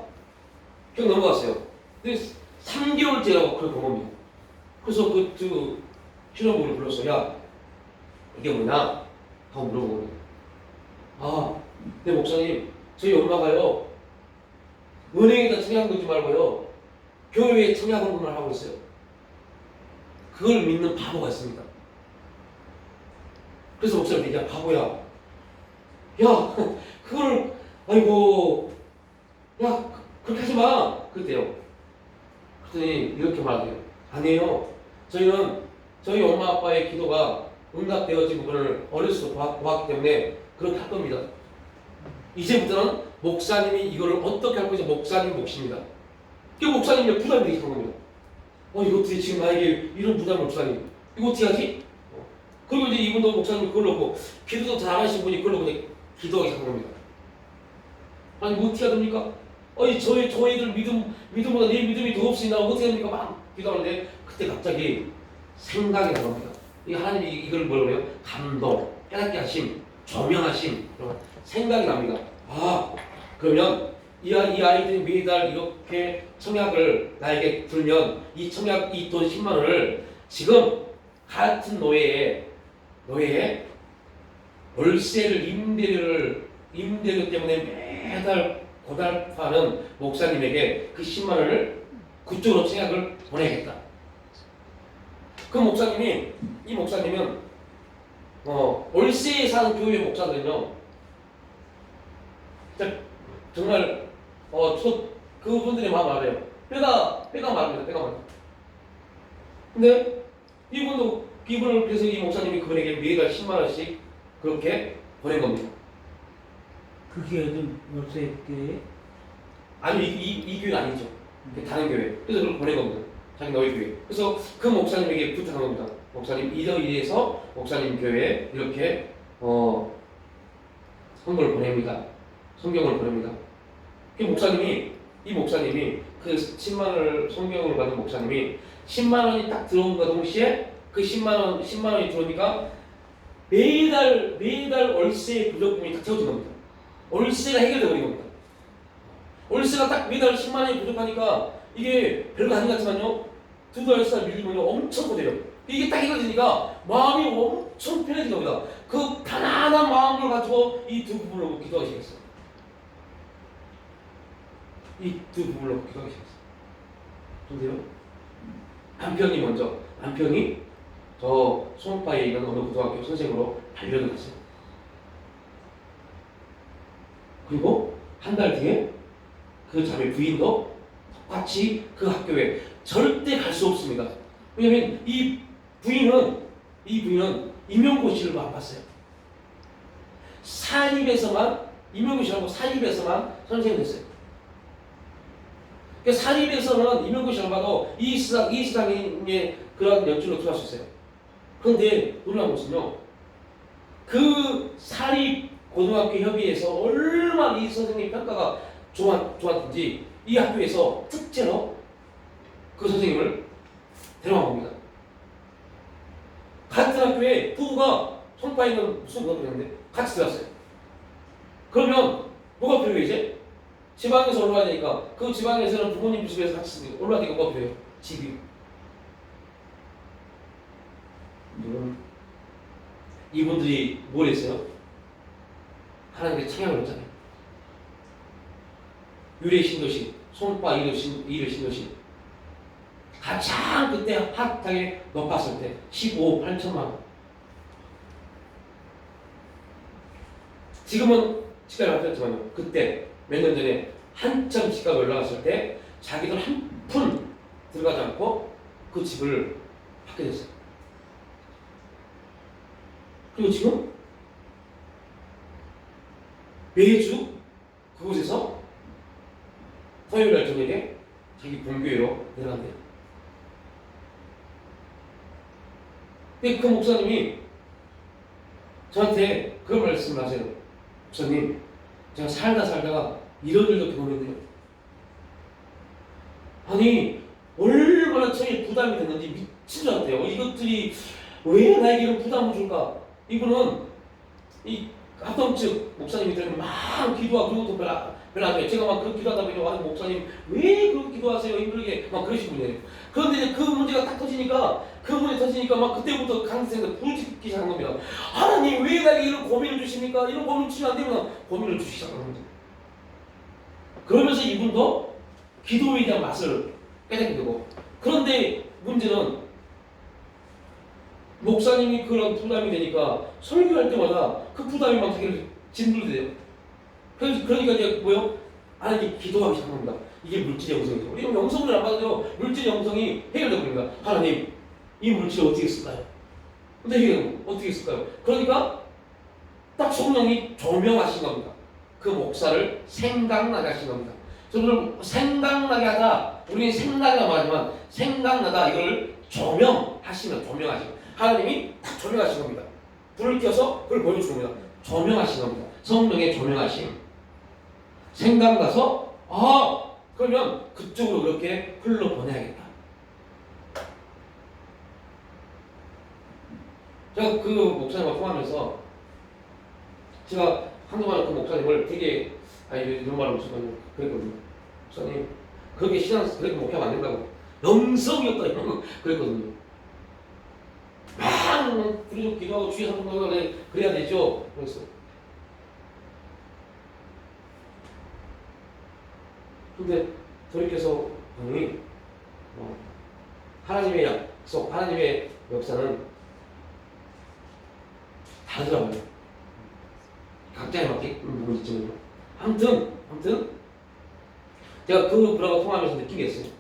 그냥 넘어갔어요. 근데 3개월째라고 그걸 본 겁니다. 그래서 그 신혼부를 불러서 야 이게 뭐냐 하고 물어보는 거예요. 네 목사님, 저희 엄마가요 은행에다 청약 넣지 말고요 교회에 청약원금을 하고 있어요. 그걸 믿는 바보가 있습니다. 그래서 목사님이 야 바보야, 야 그걸 아이고 야 그렇게 하지 마 그랬대요. 그랬더니 이렇게 말해요. 아니에요. 저희는 저희 엄마 아빠의 기도가 응답되어진 부분을 어렸을 때 보았기 때문에 그렇게 할 겁니다. 이제부터는 목사님이 이거를 어떻게 할 건지 목사님 몫입니다. 그 목사님이 부담이 되게 한 겁니다. 이거 어떻게 지금 나에게 이런 부담을 목사님 이거 어떻게 하지? 그리고 이제 이분도 목사님 그걸 놓고 기도도 잘하신 분이 그걸 놓고 이제 기도하기 시작한 겁니다. 아니 뭐 어떻게 해야 됩니까? 저희들 믿음보다 내 믿음이 더 없으니 나 어떻게 됩니까? 막 기도하는데 그때 갑자기 생각이 나옵니다. 이 하나님이 이걸 뭐라고 해요? 감동, 깨닫게 하심, 조명하심, 생각이 납니다. 그러면 이 아이들이 매달 이렇게 청약을 나에게 들면 이 청약 이 돈 10만 원을 지금 같은 노예에 월세를 임대료 때문에 매달 고달파는 목사님에게 그 10만 원을 그쪽으로 청약을 보내겠다. 이 목사님은 월세에 사는 교회 목사들은요 정말 그분들의 마음 알아요. 뼈가 마릅니다. 근데 이분을 그래서 이 목사님이 그분에게 매달 10만 원씩 그렇게 보낸 겁니다. 그게 요즘 월세 교회? 아니 이 교회 아니죠. 다른 교회. 그래서 그걸 보낸 겁니다. 자기 너희 교회. 그래서 그 목사님에게 부탁한 겁니다. 목사님 이래서 목사님 교회에 이렇게 성경을 보냅니다. 이 목사님이 그 10만 원을 성경을 받은 목사님이 10만 원이 딱 들어온과 동시에 그 10만 원이 들어오니까 매달 월세의 부족금이 다 채워진 겁니다. 월세가 해결되어 버린 겁니다. 월세가 딱 매달 10만 원이 부족하니까 이게 별거 아닌 것 같지만요. 두 달 살 밀리면요 엄청 고돼요. 이게 딱 해결되니까 마음이 엄청 편해진 겁니다. 그 편안한 마음을 가지고 이 두 부분을 놓고 기도하기 시작했어요. 근데요 남편이 저 송파에 있는 어느 고등학교 선생으로 발령을 했어요. 그리고 한 달 뒤에 그 자매 부인도 똑같이 그 학교에 절대 갈 수 없습니다. 왜냐면 이 부인은 임용고시를 안 봤어요. 임용고시라고 사립에서만 선생님이 됐어요. 그러니까 사립에서는 임용고시를 봐도 이 시장의 그런 연줄로 들어갈 수 있어요. 그런데 놀라운 것은요, 그 사립 고등학교 협의회에서 얼마나 이 선생님 평가가 좋았든지 이 학교에서 특채로 그 선생님을 데려간 겁니다. 같은 학교에 부부가 송파에 있는 무슨 고등학교였는데 같이 들어갔어요. 그러면 뭐가 필요해 이제? 지방에서 올라와야 되니까 그 지방에서는 부모님 집에서 같이 올라야 되니까 뭐 필요해요? 집이. 이분들이 뭘 했어요? 하나님께 찬양을 했잖아요. 유래 신도시, 송파 이래 신도시 가장 그때 핫하게 높았을 때 15억 8천만 원. 지금은 집값이 바뀌었지만요. 그때 몇 년 전에 한참 집값이 올라갔을 때 자기들 한 푼 들어가지 않고 그 집을 받게 됐어요. 그리고 지금 매주 그곳에서 토요일날 저녁에 자기 본교회로 내려간대요. 근데 그 목사님이 저한테 그런 말씀을 하세요. 목사님, 제가 살다가 이런 일도 경험했네요. 아니, 얼마나 저희 부담이 됐는지 미친 줄 알았대요. 이것들이 왜 나에게 이런 부담을 줄까? 이분은 이 합동측 목사님이 들으면 막 기도하고 그런 것도 별로 안 해요. 제가 막 그 기도하다 보니 아니 목사님 왜 그렇게 기도하세요? 힘들게 막 그러신 분이에요. 그런데 이제 그 문제가 딱 터지니까 그 문제 터지니까 막 그때부터 강세가 부르짖기 시작한 겁니다. 하나님 왜 나에게 이런 고민을 주십니까? 이런 고민 주시면 안 되면 고민을 주시기 시작한 겁니다. 그러면서 이분도 기도에 대한 맛을 깨닫게 되고 그런데 문제는 목사님이 그런 부담이 되니까 설교할 때마다 그 부담이 막 자기를 짓눌려요. 그러니까 이제 뭐요? 하나님 기도하기 시작합니다. 이게 물질의 영성이죠. 우리는 영성을 안 받아도 물질의 영성이 해결되고 있습니다. 하나님 이 물질을 어떻게 쓸까요? 근데 이게 어떻게 쓸까요? 그러니까 딱 성령이 조명하신 겁니다. 그 목사를 생각나게 하신 겁니다. 저는 생각나게 하다 우리는 생각이라 말하지만 생각나다 이걸 조명하시면 하나님이 딱 조명하신 겁니다. 불을 켜서 그걸 보여주는 겁니다. 조명하신 겁니다. 성령의 조명하심. 생각나서 그러면 그쪽으로 그렇게 흘러보내야겠다. 제가 그 목사님과 통화하면서 제가 한동안 그 목사님을 되게 이런 말을 못하면 그랬거든요. 목사님 그렇게 그렇게 목회하면 안 된다고. 영성이 없다 이런 거 그랬거든요. 막 우리 기도하고 주의 사랑하고 그래야 되죠. 그랬어요. 근데 돌이켜서 보니 하나님의 약속, 하나님의 역사는 다르더라고요. 각자에 맞게 부분이 있지만요. 아무튼 제가 그 분하고 통화하면서 느낀 게 있어요.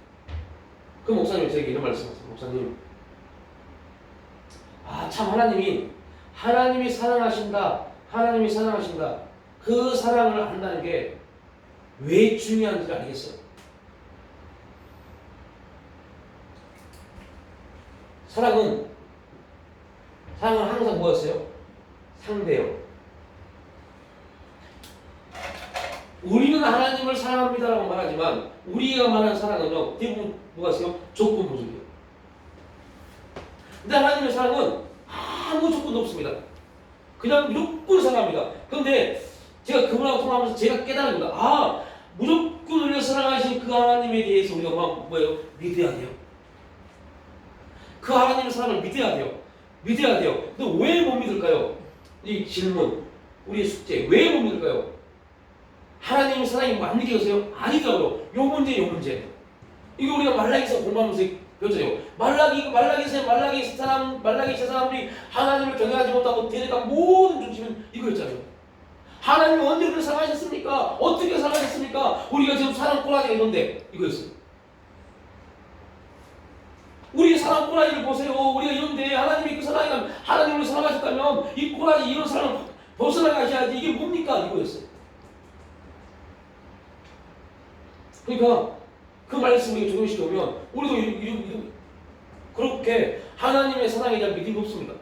그 목사님이 저에게 이런 말씀하셨어요. 목사님, 참 하나님이 사랑하신다. 그 사랑을 한다는 게 왜 중요한지 알겠어요. 사랑은 항상 뭐였어요? 상대요. 우리는 하나님을 사랑합니다라고 말하지만 우리가 말하는 사랑은요 대부분 뭐가 있어요? 조건부족이에요. 근데 하나님의 사랑은 아무 조건도 없습니다. 그냥 무조건 사랑합니다. 그런데 제가 그분하고 통화하면서 제가 깨달은 겁니다. 무조건 우리를 사랑하신 그 하나님에 대해서 우리가 믿어야 돼요. 그 하나님의 사랑을 믿어야 돼요. 근데 왜 못 믿을까요? 이 질문, 우리의 숙제, 왜 못 믿을까요? 하나님의 사랑이 안 믿겨서요? 아니더라고요. 요 문제. 이거 우리가 말라기서 공부하면서 배웠잖아요. 말라기 사람들이 하나님을 경외하지 못하고 대적한 모든 중심은 이거였잖아요. 하나님이 언제 우리를 사랑하셨습니까? 어떻게 사랑하셨습니까? 우리가 지금 사랑 꼬라지가 있는데 이거였어요. 우리 사랑 꼬라지를 보세요. 우리가 이런데 하나님이 그 사랑이라면 하나님을 사랑하셨다면 이 꼬라지 이런 사랑을 벗어나 가셔야지. 이게 뭡니까? 이거였어요. 그러니까 그 말씀을 우리가 적용시켜 보면 우리도 그렇게 하나님의 사랑에 대한 믿음이 없습니다.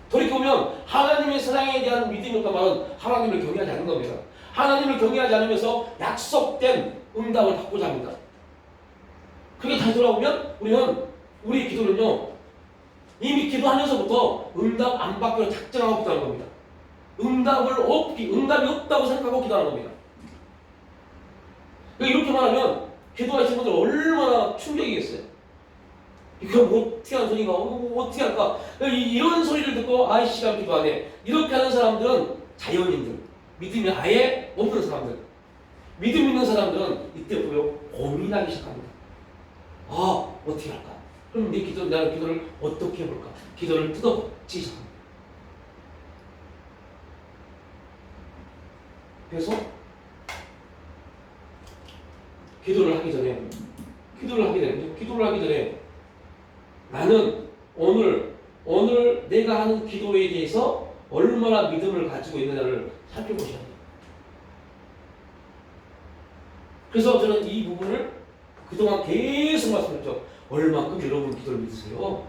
돌이켜보면 하나님의 사랑에 대한 믿음이 없다는 말은 하나님을 경외하지 않는 겁니다. 하나님을 경외하지 않으면서 약속된 응답을 받고자 합니다. 그게 다시 돌아오면 우리의 기도는요 이미 기도하면서부터 응답 안 받기로 작정하고 기도하는 겁니다. 응답이 없다고 생각하고 기도하는 겁니다. 이렇게 말하면 기도하시는 분들 얼마나 충격이겠어요. 이거 뭐 어떻게 하는 소리가 어떻게 할까? 이런 소리를 듣고 아이씨가 기도 안 해. 이렇게 하는 사람들은 자연인들, 믿음이 아예 없는 사람들, 믿음 있는 사람들은 이때 보여 고민하기 시작합니다. 아, 어떻게 할까? 그럼 나는 기도를 어떻게 해볼까? 기도를 뜯어보기 시작합니다. 그래서 기도를 하기 전에 나는 오늘 내가 하는 기도에 대해서 얼마나 믿음을 가지고 있느냐를 살펴보셔야 돼요. 그래서 저는 이 부분을 그동안 계속 말씀드렸죠. 얼마큼 여러분 기도를 믿으세요?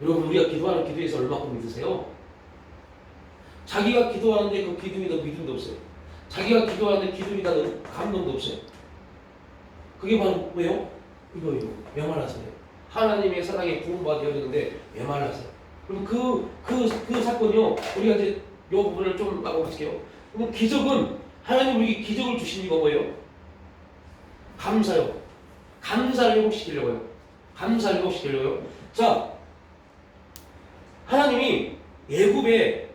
여러분 우리가 기도하는 기도에서 얼마큼 믿으세요? 자기가 기도하는데 그 기도에 더 믿음도 없어요. 자기가 기도하는데 기도에 더 감동도 없어요. 그게 바로 왜요? 이거예요. 메말라서요. 하나님의 사랑에 구원받아 되어졌는데 메말라서요. 그럼 그 사건이요. 우리가 이제 이 부분을 좀 하고 갈게요. 그럼 기적은 하나님 우리에게 기적을 주신 이유가 뭐예요? 감사요. 감사를 회복시키려고요. 감사를 회복시키려고요. 자, 하나님이 예굽에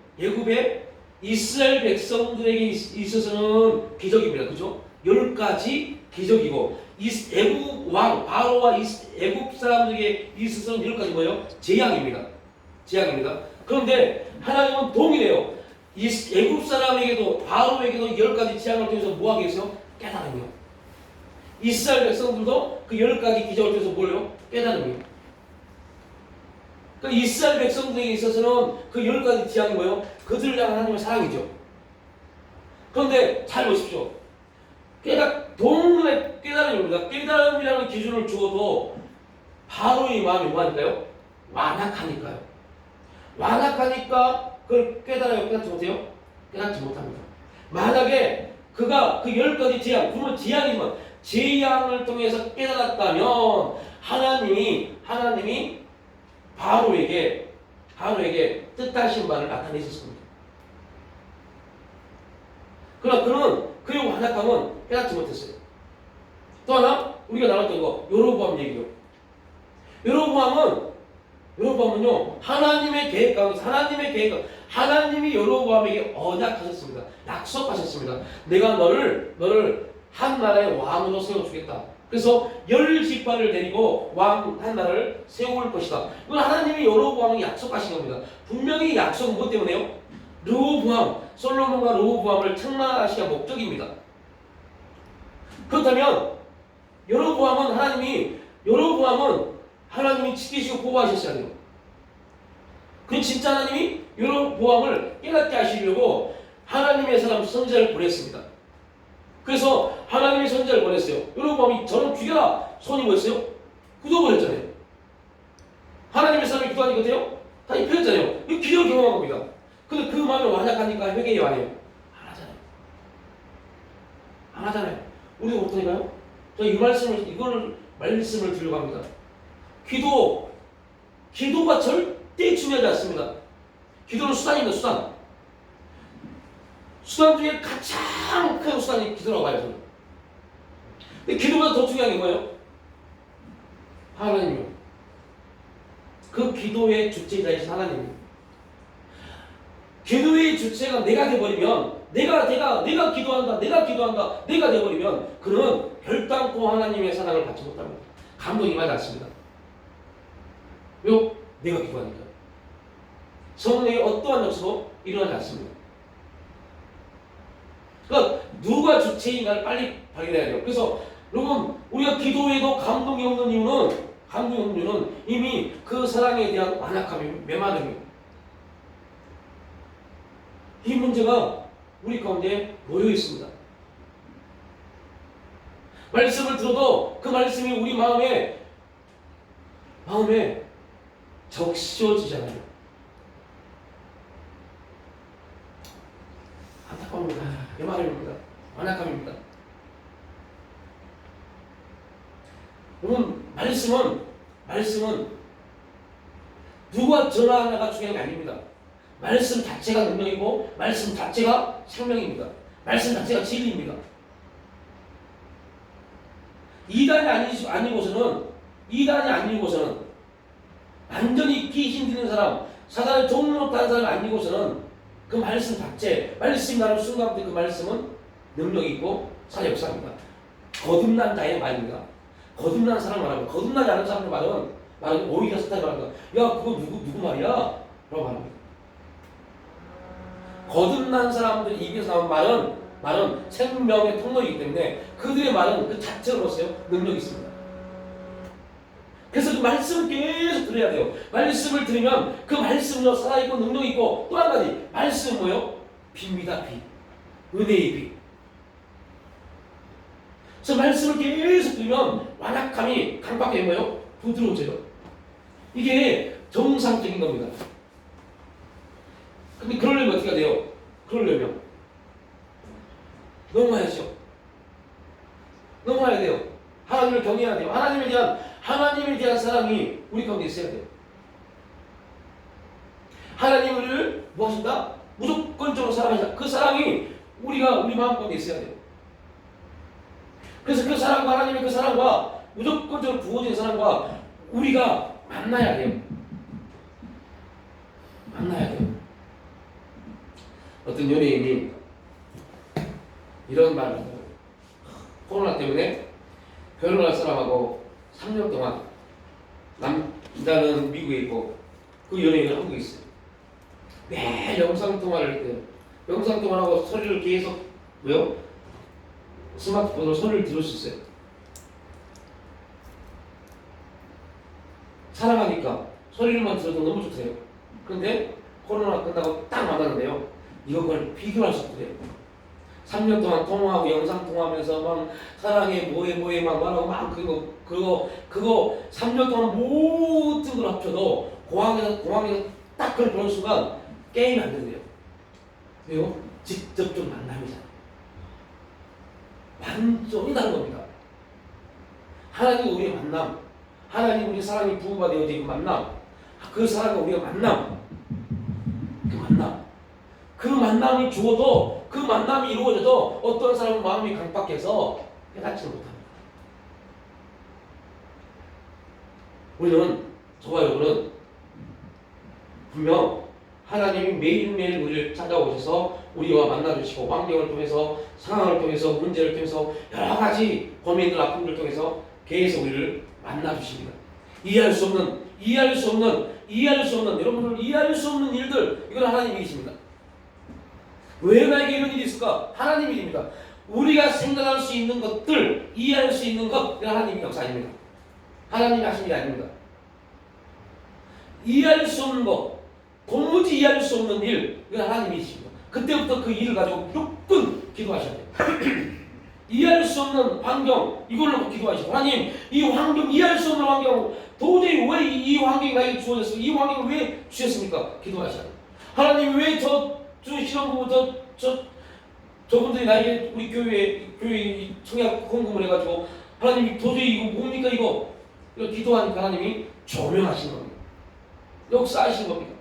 이스라엘 백성들에게 있어서는 기적입니다. 그죠? 10가지 기적이고 애굽 왕 바로와 애굽 사람들에게 있어서는 10가지 뭐예요? 재앙입니다. 그런데 하나님은 동일해요. 애굽 사람에게도 바로에게도 10가지 재앙을 통해서 뭐 하게 했어요? 깨달음이요. 이스라엘 백성들도 그 10가지 기적을 통해서 뭘요? 깨달음이요. 그러니까 이스라엘 백성들에게 있어서는 그 10가지 재앙이 뭐예요? 그들을 향한 하나님의 사랑이죠. 그런데 잘 보십시오. 동일의 깨달음입니다. 깨달음이라는 기준을 주어도 바로의 마음이 뭐하니까요? 완악하니까요. 완악하니까 그걸 깨닫지 못해요? 깨닫지 못합니다. 만약에 그가 그 10가지 재앙, 그러면 재앙을 통해서 깨달았다면 하나님이 바로에게 뜻하신 바를 나타내셨을 겁니다. 그러나 그는 그의 완악함은 깨닫지 못했어요. 또 하나 우리가 나눴던 거 여로보암 얘기요. 여로보암은요 하나님의 계획 가운데 하나님이 여로보암에게 언약하셨습니다. 약속하셨습니다. 내가 너를 한 나라의 왕으로 세워주겠다. 그래서 10지파를 데리고 왕 한 나라를 세울 것이다. 이건 하나님이 여로보암에게 약속하신 겁니다. 분명히 약속은 뭐 때문에요? 솔로몬과 르호보암을 책망하시기가 목적입니다. 그렇다면 여로보암은 하나님이 지키시고 보호하셨어야 돼요. 그 진짜 하나님이 여로보암을 깨닫게 하시려고 하나님의 사람 선지자를 보냈습니다. 그래서 하나님의 선지자를 보냈어요. 여로보암이 저는 죽여라 손이 뭐였어요? 굳어버렸잖아요. 하나님의 사람이 기도하니까 돼요? 다 입혀졌잖아요. 이거 기적을 경험한 겁니다. 근데 그 마음이 완악하니까 회개해요, 안 해요? 안 하잖아요. 우리가 못하니까요? 이걸 말씀을 드리려고 합니다. 기도가 절대 중요하지 않습니다. 기도는 수단입니다, 수단. 수단 중에 가장 큰 수단이 기도라고 봐요, 저는. 근데 기도보다 더 중요한 게 뭐예요? 하나님이요. 그 기도의 주체이신 하나님이요. 기도의 주체가 내가 돼버리면 내가 기도한다 내가 돼버리면 그는 결단코 하나님의 사랑을 받지 못합니다. 감동이 임하지 않습니다. 왜요? 내가 기도하니까. 성령의 어떠한 역사도 일어나지 않습니다. 그러니까 누가 주체인가를 빨리 발견해야 돼요. 그래서 여러분 우리가 기도에도 감동이 없는 이유는 이미 그 사랑에 대한 완악함이 메마름이에요. 이 문제가 우리 가운데 놓여 있습니다. 말씀을 들어도 그 말씀이 우리 마음에 적셔지잖아요. 안타까웁니다. 메마름입니다. 완악함입니다. 여러분 말씀은 누가 전하느냐가 중요한 게 아닙니다. 말씀 자체가 능력이고 말씀 자체가 생명입니다. 말씀 자체가 진리입니다. 이단이 아니고서는 완전히 귀신 들린 사람, 사단의 종로 다른 사람이 아니고서는 그 말씀 자체, 말씀이 나는 순간부터 그 말씀은 능력이 있고 사 역사입니다. 거듭난 자의 말입니다. 거듭난 사람 말하고 거듭나지 않은 사람의 말은 오히려 사탄이 말합니다. 야 그거 누구 말이야? 라고 말합니다. 거듭난 사람들 입에서 나온 말은 생명의 통로이기 때문에 그들의 말은 그 자체로 보세요. 능력이 있습니다. 그래서 그 말씀을 계속 들어야 돼요. 말씀을 들으면 그 말씀으로 살아있고 능력이 있고 또 한 가지 말씀은 뭐예요? 빛입니다. 빛. 은혜의 빛. 그래서 말씀을 계속 들으면 완악함이 강박해 뭐예요? 부드러워져요. 이게 정상적인 겁니다. 근데 그러려면 어떻게 해야 돼요? 그러려면 넘어야 돼요. 하나님을 경외해야 돼요. 하나님에 대한 사랑이 우리 가운데 있어야 돼요. 하나님을 무엇인가? 무조건적으로 사랑하자. 그 사랑이 우리 마음 가운데 있어야 돼요. 그래서 그 사랑과 하나님의 그 사랑과 무조건적으로 부어진 사랑과 우리가 만나야 돼요. 어떤 연예인이 이런 말을 해요. 코로나 때문에 결혼할 사람하고 3년 동안 남자는 미국에 있고 그 연예인은 한국에 있어요. 매일 영상통화를 했대요. 영상통화하고 소리를 계속 스마트폰으로 소리를 들을 수 있어요. 사랑하니까 소리를만 들어도 너무 좋대요. 그런데 코로나 끝나고 딱 만났는데요. 이걸 비교할 수 없대요. 3년 동안 통화하고 영상 통화하면서 막 사랑해 뭐해 막 말하고 막 그거 3년 동안 모든 걸 합쳐도 공항에서 딱 그걸 보는 순간 게임이 안 된대요. 왜요? 직접적 만남이잖아요. 완전히 다른 겁니다. 하나님 우리의 만남, 하나님 우리 사랑이 부부가 되어진 그 만남, 그 사랑과 우리가 만남, 그 만남이 주어도 그 만남이 이루어져도 어떤 사람은 마음이 강박해서 깨닫지 못합니다. 우리는 저와 여러분은 분명 하나님이 매일매일 우리를 찾아오셔서 우리와 만나주시고 환경을 통해서 상황을 통해서 문제를 통해서 여러 가지 고민들 아픔을 통해서 계속 우리를 만나주십니다. 이해할 수 없는 여러분들 이해할 수 없는 일들 이건 하나님의 일이십니다. 왜 나에게 이런 일이 있을까? 하나님의 일입니다. 우리가 생각할 수 있는 것들 이해할 수 있는 것 이건 하나님의 역사 아닙니다. 하나님이 하신 일이 아닙니다. 이해할 수 없는 것 도무지 이해할 수 없는 일 이건 하나님의 일이십니다. 그때부터 그 일을 가지고 무조건 기도하셔야 돼요. 이해할 수 없는 환경 이걸로 기도하시고 하나님 이 환경 이해할 수 없는 환경 도저히 왜 이 환경이 나에게 주어졌습니까? 이 환경을 왜 주셨습니까? 기도하셔야 돼요. 하나님 왜 실험부부 저분들이 나에게 우리 교회 청약 헌금을 해가지고 하나님이 도저히 이거 뭡니까 이거 기도하니까 하나님이 조명하신 겁니다. 역사하신 겁니다.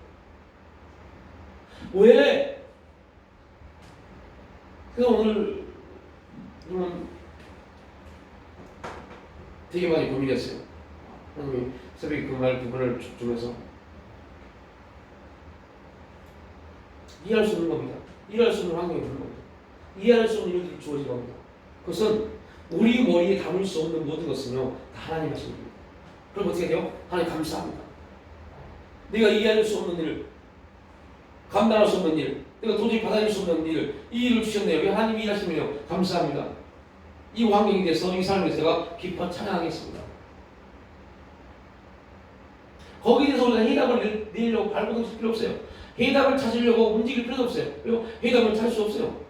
왜? 그래서 오늘 되게 많이 고민했어요. 하나님이 새벽에 그 말 두 번을 주면서 이해할 수 없는 겁니다. 이해할 수 없는 환경이 있는 겁니다. 이해할 수 없는 일들이 주어진 겁니다. 그것은 우리 머리에 담을 수 없는 모든 것은요 다 하나님 하신 겁니다. 그럼 어떻게 돼요? 하나님 감사합니다. 내가 이해할 수 없는 일, 감당할 수 없는 일, 내가 도저히 받아들일 수 없는 일, 이 일을 주셨네요. 왜 하나님이 일하시면요 감사합니다. 이 환경에 대해서 이 삶에 대해서 제가 기뻐 찬양하겠습니다. 거기에 대해서 우리가 해답을 내려고 발버둥칠 필요 없어요. 해답을 찾으려고 움직일 필요도 없어요. 그리고 해답을 찾을 수 없어요.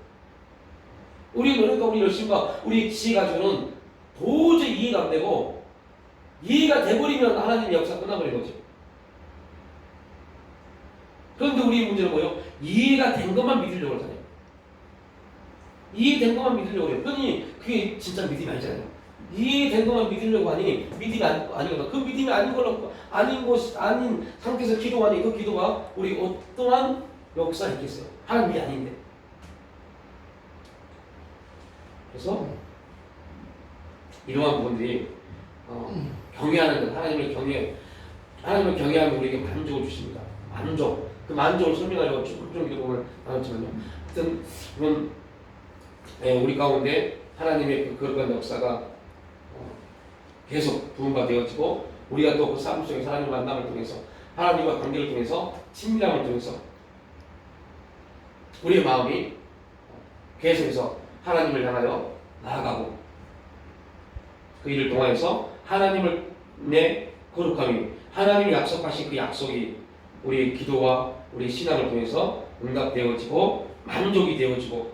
그러니까 우리 열심과 우리 지혜 가지고는 도저히 이해가 안 되고 이해가 돼버리면 하나님의 역사 끝나버린 거죠. 그런데 우리의 문제는 뭐예요? 이해가 된 것만 믿으려고 하잖아요. 이해된 것만 믿으려고 해요. 그러니 그게 진짜 믿음이 아니잖아요. 이해된 것만 믿으려고 하니 믿음이 아니거든. 그 믿음이 아닌 상태에서 기도하니 그 기도가 우리 어떠한 역사가 있겠어요? 하나님이 아닌데. 그래서 이러한 부분들이 경외하는 것, 하나님을 경외하면 우리에게 만족을 주십니다. 만족. 그 만족을 설명하려고 좀 이동을 나눴지만요. 하여튼 이건 우리 가운데 하나님의 그 거룩한 역사가 계속 부흥가 되어지고 우리가 또 그 삶 속에서 하나님 만남을 통해서 하나님과 관계를 통해서 친밀함을 통해서 우리의 마음이 계속해서 하나님을 향하여 나아가고 그 일을 통하여서 하나님을 내 거룩함이 하나님이 약속하신 그 약속이 우리의 기도와 우리의 신앙을 통해서 응답되어지고 만족이 되어지고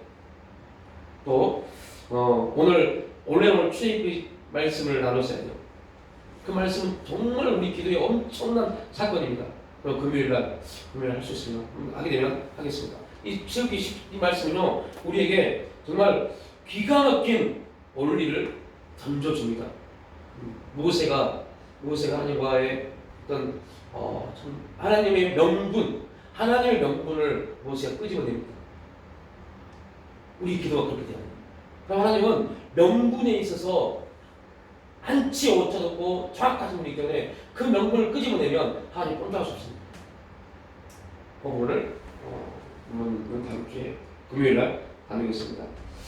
또 오늘 출애굽 말씀을 나눴어야 돼요. 그 말씀은 정말 우리 기도에 엄청난 사건입니다. 그럼 금요일 할 수 있으면 하게 되면 하겠습니다. 이 출애굽기 이 말씀은요 우리에게 정말 기가 막힌 원리를 던져줍니다. 모세가 하나님과의 어떤 참 하나님의 명분을 모세가 끄집어냅니다. 우리 기도가 그렇게 돼요. 그럼 하나님은 명분에 있어서 한치 오차도 정확하신 분이기 때문에 그 명분을 끄집어내면 하나님 꼼짝할 수 없습니다. 그 부분을 다음 주에 금요일 날 다루겠습니다.